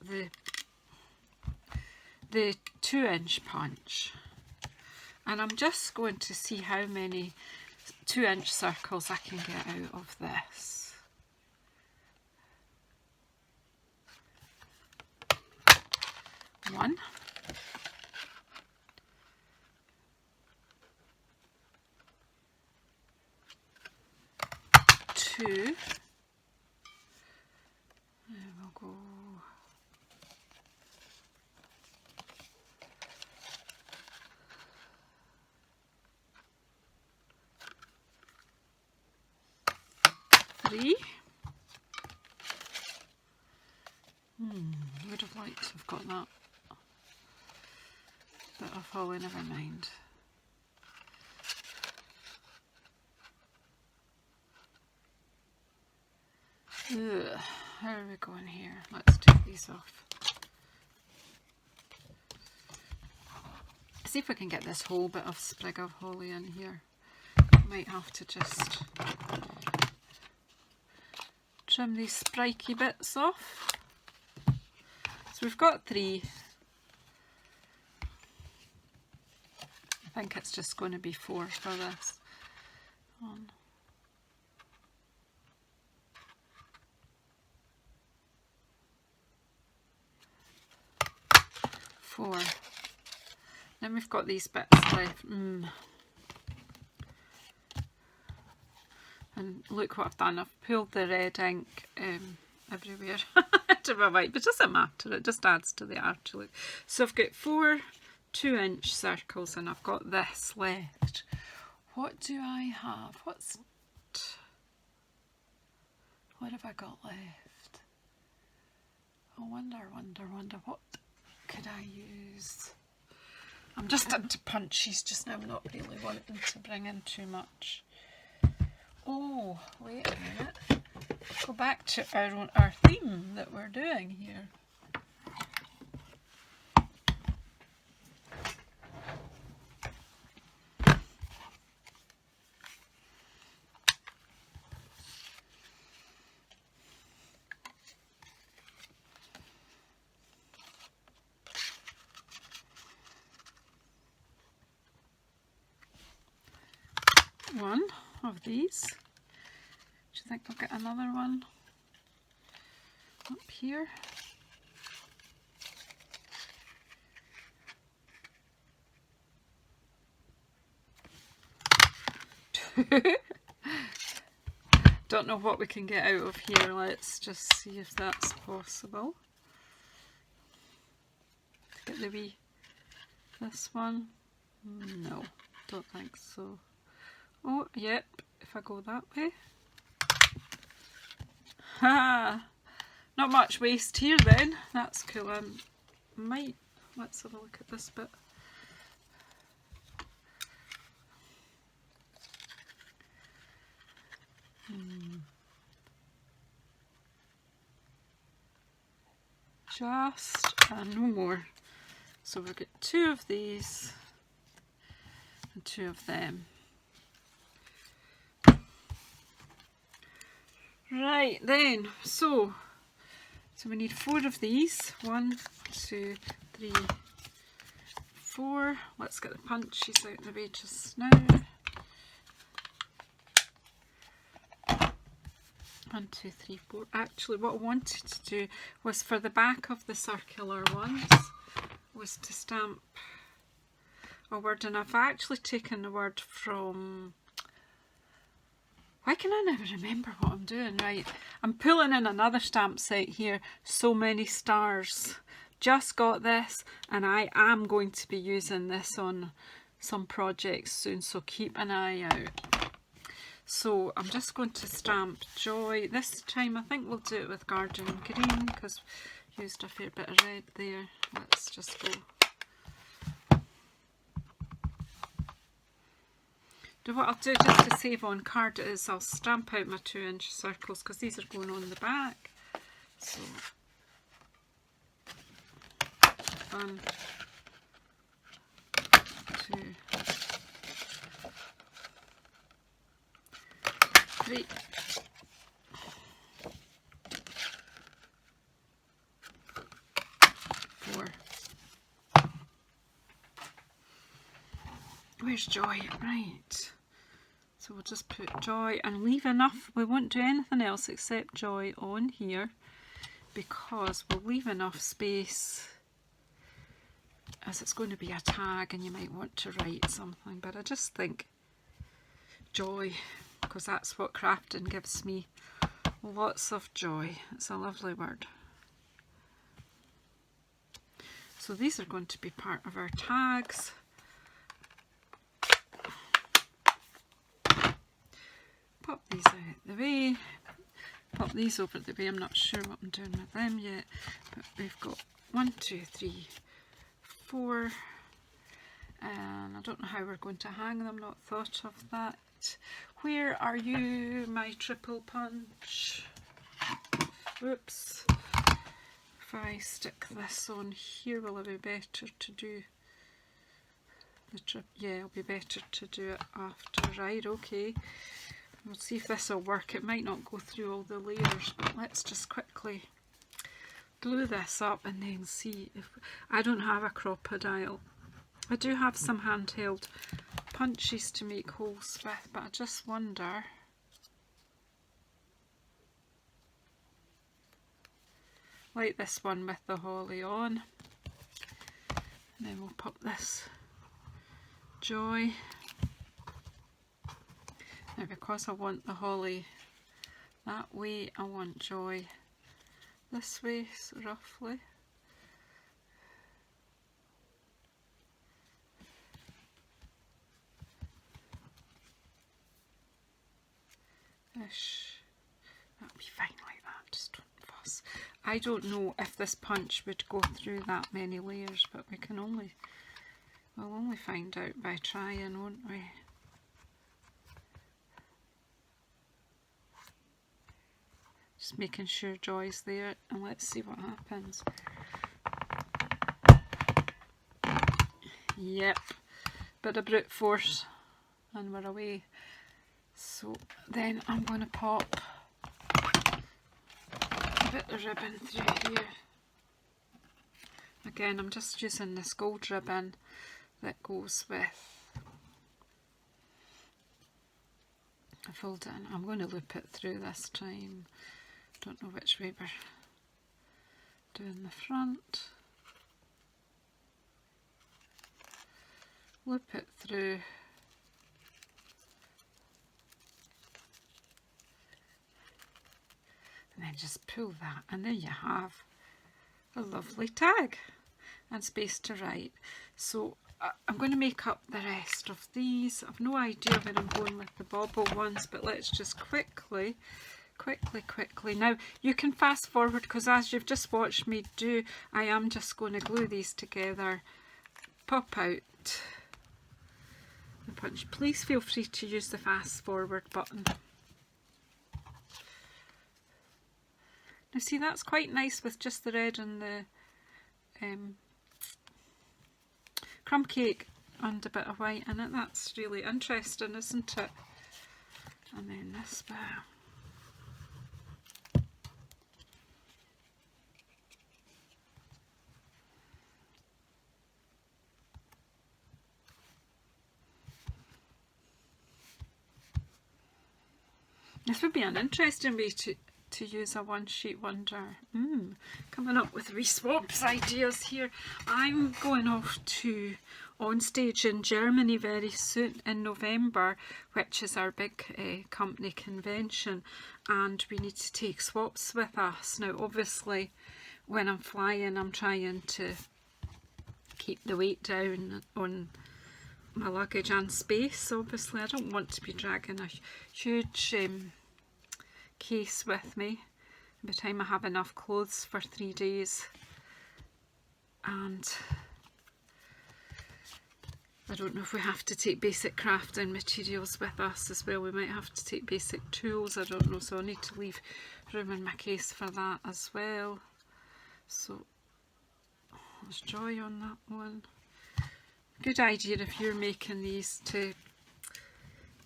S1: the 2-inch punch, and I'm just going to see how many 2-inch circles I can get out of this. One. 2, and we'll go 3, got that bit of holly, never mind. Ugh, how are we going here? Let's take these off. See if we can get this whole bit of sprig of holly in here. Might have to just trim these spiky bits off. So we've got 3. I think it's just going to be 4 for this one. 4. Then we've got these bits left. And look what I've done. I've pulled the red ink everywhere to my white, but it doesn't matter. It just adds to the arch look. So I've got 4 2-inch circles and I've got this left. What do I have? What have I got left? I wonder what could I use? I'm just into punchies just now. I'm not really wanting to bring in too much. Oh, wait a minute. Go back to our theme that we're doing here. One of these. Do you think I'll get another one up here? Don't know what we can get out of here. Let's just see if that's possible. Get the wee, this one. No, don't think so. Oh, yep, if I go that way. Ha! Not much waste here then. That's cool. Let's have a look at this bit. Just no more. So we'll get 2 of these and 2 of them. Right then, so we need 4 of these. 1, 2, 3, 4. Let's get the punches out of the way just now. 1, 2, 3, 4. Actually, what I wanted to do was for the back of the circular ones was to stamp a word, and I've actually taken the word from... Why can I never remember what I'm doing? Right, I'm pulling in another stamp set here, So Many Stars. Just got this, and I am going to be using this on some projects soon, so keep an eye out. So I'm just going to stamp Joy. This time I think we'll do it with Garden Green, because we used a fair bit of red there. Let's just go. What I'll do just to save on card is I'll stamp out my 2-inch circles, because these are going on the back. So 1, 2, 3. 4. Where's Joy? Right. So we'll just put Joy and leave enough. We won't do anything else except Joy on here, because we'll leave enough space, as it's going to be a tag and you might want to write something. But I just think Joy, because that's what crafting gives me. Lots of joy. It's a lovely word. So these are going to be part of our tags. Pop these out the way. pop these over the way. I'm not sure what I'm doing with them yet, but we've got 1, 2, 3, 4, and I don't know how we're going to hang them, not thought of that. Where are you, my triple punch? Whoops. If I stick this on here, will it be better to do the trip? Yeah, it'll be better to do it after. Right, okay. We'll see if this will work. It might not go through all the layers, but let's just quickly glue this up and then see if... I don't have a crocodile. I do have some handheld punches to make holes with, but I just wonder... like this one with the holly on. And then we'll pop this joy. Now because I want the holly that way, I want joy this way, so roughly. Ish. That'll be fine like that, just don't fuss. I don't know if this punch would go through that many layers, but we'll only find out by trying, won't we? Just making sure joy's there, and let's see what happens. Yep, bit of brute force, and we're away. So then I'm going to pop a bit of ribbon through here. Again, I'm just using this gold ribbon that goes with a fold in. I'm going to loop it through this time. Don't know which way we're doing the front. Loop it through. And then just pull that, and there you have a lovely tag and space to write. So I'm going to make up the rest of these. I've no idea where I'm going with the bauble ones, but let's just quickly. Now you can fast forward, because as you've just watched me do, I am just going to glue these together, pop out the punch. Please feel free to use the fast forward button. Now see, that's quite nice with just the red and the crumb cake and a bit of white in it. That's really interesting, isn't it? And then this bit. This would be an interesting way to use a one sheet wonder. Coming up with re-swaps ideas here. I'm going off to on stage in Germany very soon in November, which is our big company convention, and we need to take swaps with us. Now obviously when I'm flying, I'm trying to keep the weight down on my luggage and space. Obviously I don't want to be dragging a huge case with me by the time I have enough clothes for 3 days. And I don't know if we have to take basic crafting materials with us as well. We might have to take basic tools, I don't know, so I need to leave room in my case for that as well. So there's joy on that one. Good idea if you're making these to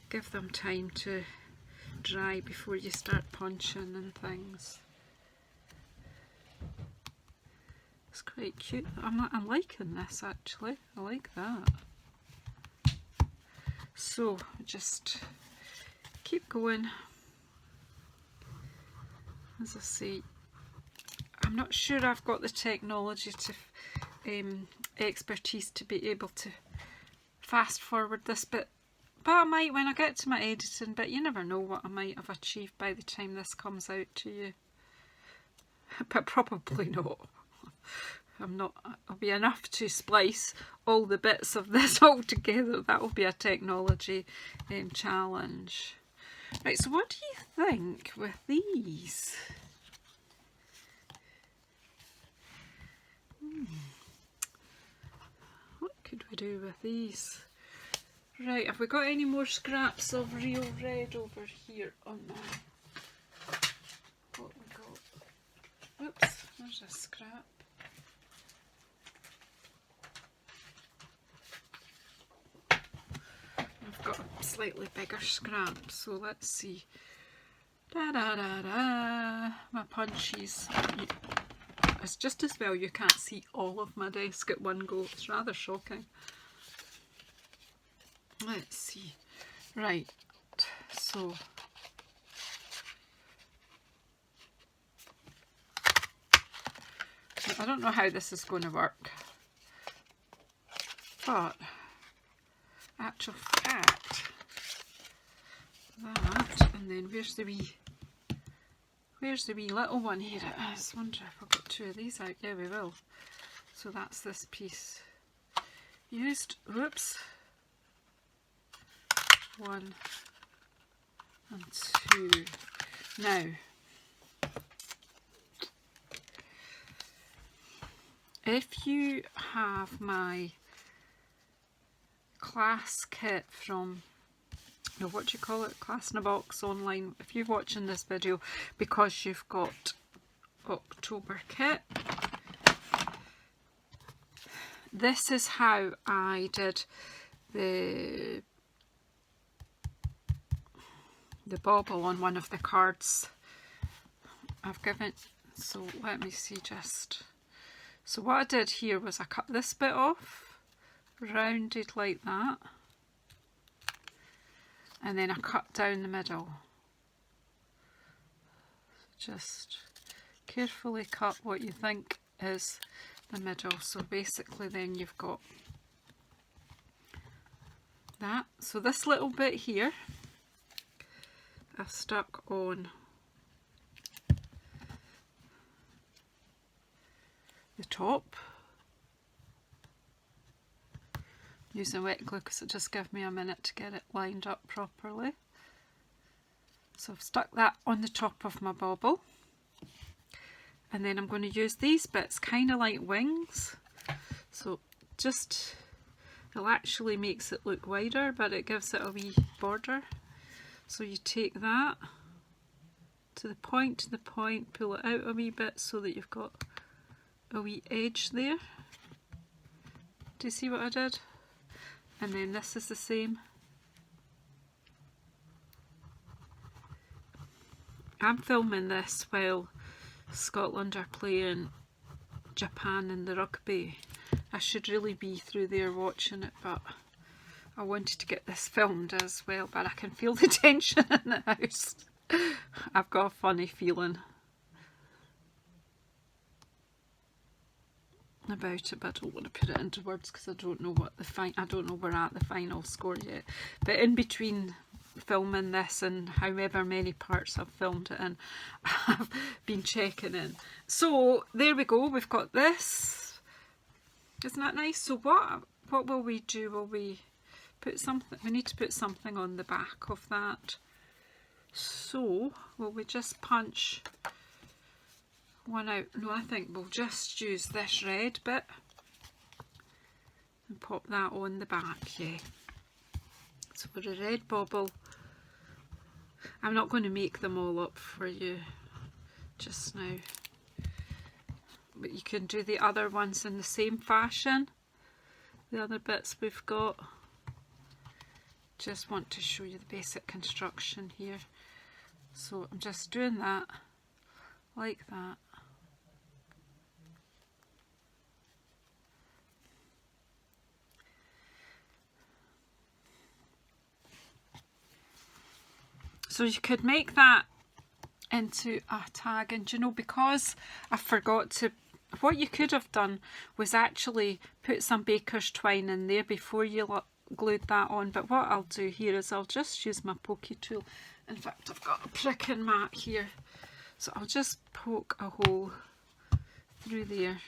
S1: give them time to dry before you start punching and things. It's quite cute. I'm liking this actually. I like that. So just keep going. As I say, I'm not sure I've got the technology to expertise to be able to fast forward this bit, but I might when I get to my editing. But you never know what I might have achieved by the time this comes out to you. But probably not. It'll be enough to splice all the bits of this all together. That will be a technology challenge. Right, so what do you think with these? What could we do with these? Right, have we got any more scraps of real red over here on that? What we got? Oops, there's a scrap. I've got a slightly bigger scrap, so let's see. Da da da da. My punchies. It's just as well you can't see all of my desk at one go. It's rather shocking. Let's see. Right, so I don't know how this is going to work, but actual fact, that, and then where's the wee little one? Here it is. Wonder if I've got two of these out. Yeah, we will. So that's this piece. Used, whoops, 1 and 2. Now, if you have my class kit from, no, what do you call it, Class in a Box online, if you're watching this video because you've got October kit, this is how I did the bauble on one of the cards I've given. So let me see just. So what I did here was I cut this bit off, rounded like that, and then I cut down the middle. Just carefully cut what you think is the middle. So basically then you've got that. So this little bit here I've stuck on the top using wet glue because it just gave me a minute to get it lined up properly. So I've stuck that on the top of my bauble, and then I'm going to use these bits kind of like wings. So just, it actually makes it look wider, but it gives it a wee border. So you take that to the point, pull it out a wee bit so that you've got a wee edge there. Do you see what I did? And then this is the same. I'm filming this while Scotland are playing Japan in the rugby. I should really be through there watching it, but I wanted to get this filmed as well, but I can feel the tension in the house. I've got a funny feeling about it, but I don't want to put it into words because I don't know what I don't know we're at the final score yet. But in between filming this and however many parts I've filmed it in, I've been checking in. So there we go, we've got this. Isn't that nice? So what will we do? Will we put something? We need to put something on the back of that. So will we just punch one out? No, I think we'll just use this red bit and pop that on the back. Yeah. So for a red bauble, I'm not going to make them all up for you just now, but you can do the other ones in the same fashion. The other bits we've got. Just want to show you the basic construction here. So I'm just doing that like that. So you could make that into a tag, and you know, because I forgot to, what you could have done was actually put some baker's twine in there before you glued that on, but what I'll do here is I'll just use my pokey tool. In fact, I've got a pricking mat here, so I'll just poke a hole through there,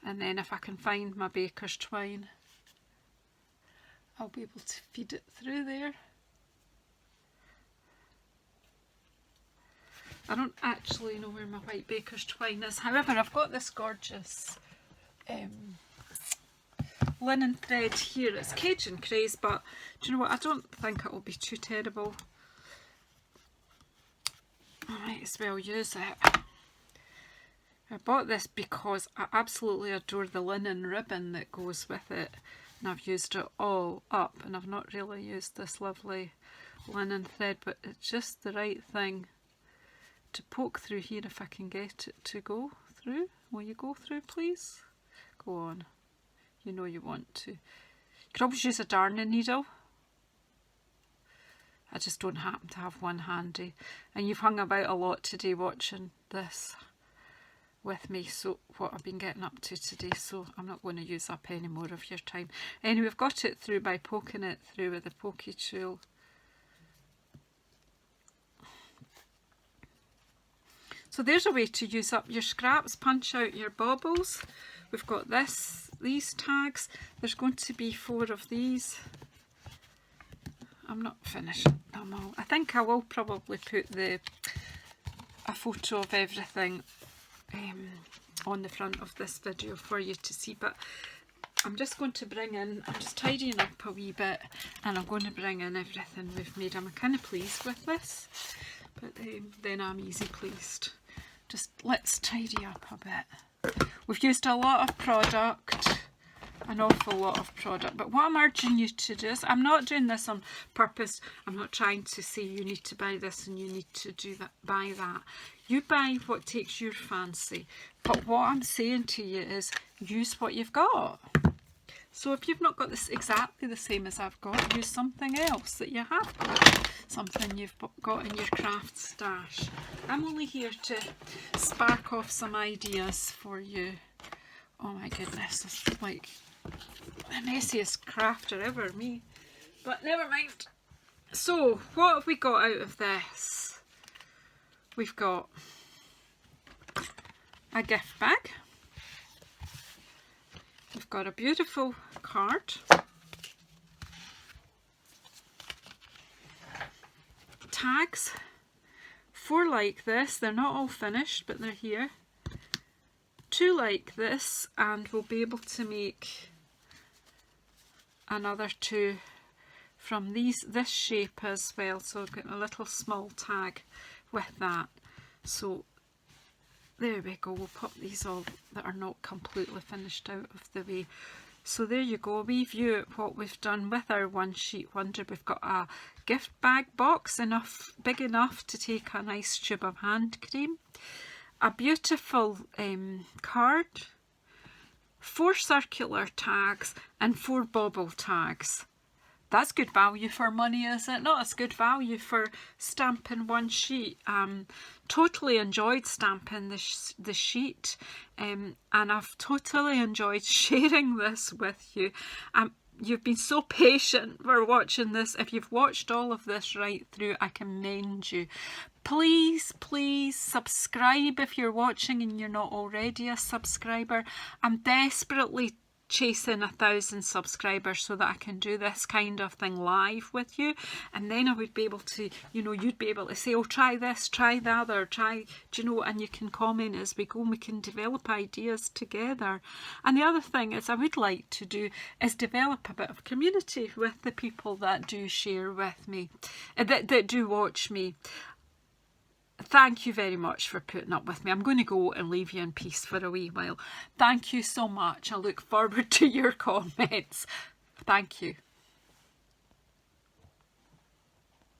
S1: and then if I can find my baker's twine, I'll be able to feed it through there. I don't actually know where my white baker's twine is. However, I've got this gorgeous linen thread here. It's Cajun Craze, but do you know what? I don't think it will be too terrible. I might as well use it. I bought this because I absolutely adore the linen ribbon that goes with it, and I've used it all up, and I've not really used this lovely linen thread, but it's just the right thing to poke through here if I can get it to go through. Will you go through, please? Go on. You know you want to. You could always use a darning needle. I just don't happen to have one handy. And you've hung about a lot today watching this with me, so what I've been getting up to today, so I'm not going to use up any more of your time. Anyway, we've got it through by poking it through with the pokey tool. So there's a way to use up your scraps, punch out your baubles. We've got these tags. There's going to be 4 of these. I'm not finishing them all. I think I will probably put a photo of everything on the front of this video for you to see, but I'm just going to bring in, I'm just tidying up a wee bit, and I'm going to bring in everything we've made. I'm kind of pleased with this, but then I'm easy pleased. Just let's tidy up a bit. We've used a lot of product, an awful lot of product, but what I'm urging you to do is, I'm not doing this on purpose. I'm not trying to say you need to buy this and you need to do that, buy that. You buy what takes your fancy, but what I'm saying to you is use what you've got. So if you've not got this exactly the same as I've got, use something else that you have got, something you've got in your craft stash. I'm only here to spark off some ideas for you. Oh my goodness, it's like the messiest crafter ever, me. But never mind. So what have we got out of this? We've got a gift bag. We've got a beautiful card. Tags. 4 like this. They're not all finished, but they're here. 2 like this, and we'll be able to make another 2 from this shape as well. So I've got a little small tag with that. So there we go. We'll pop these all that are not completely finished out of the way. So there you go, a wee view at what we've done with our One Sheet Wonder. We've got a gift bag box, big enough to take a nice tube of hand cream, a beautiful card, 4 circular tags and 4 bauble tags. That's good value for money, is it not? It's good value for stamping one sheet. Totally enjoyed stamping the sheet, and I've totally enjoyed sharing this with you. You've been so patient for watching this. If you've watched all of this right through, I commend you. Please, please subscribe if you're watching and you're not already a subscriber. I'm desperately chasing 1,000 subscribers so that I can do this kind of thing live with you, and then I would be able to, you know, you'd be able to say, oh, try this, try the other, try, do you know, and you can comment as we go and we can develop ideas together. And the other thing is I would like to do is develop a bit of community with the people that do share with me, that do watch me. Thank you very much for putting up with me. I'm going to go and leave you in peace for a wee while. Thank you so much. I look forward to your comments. Thank you.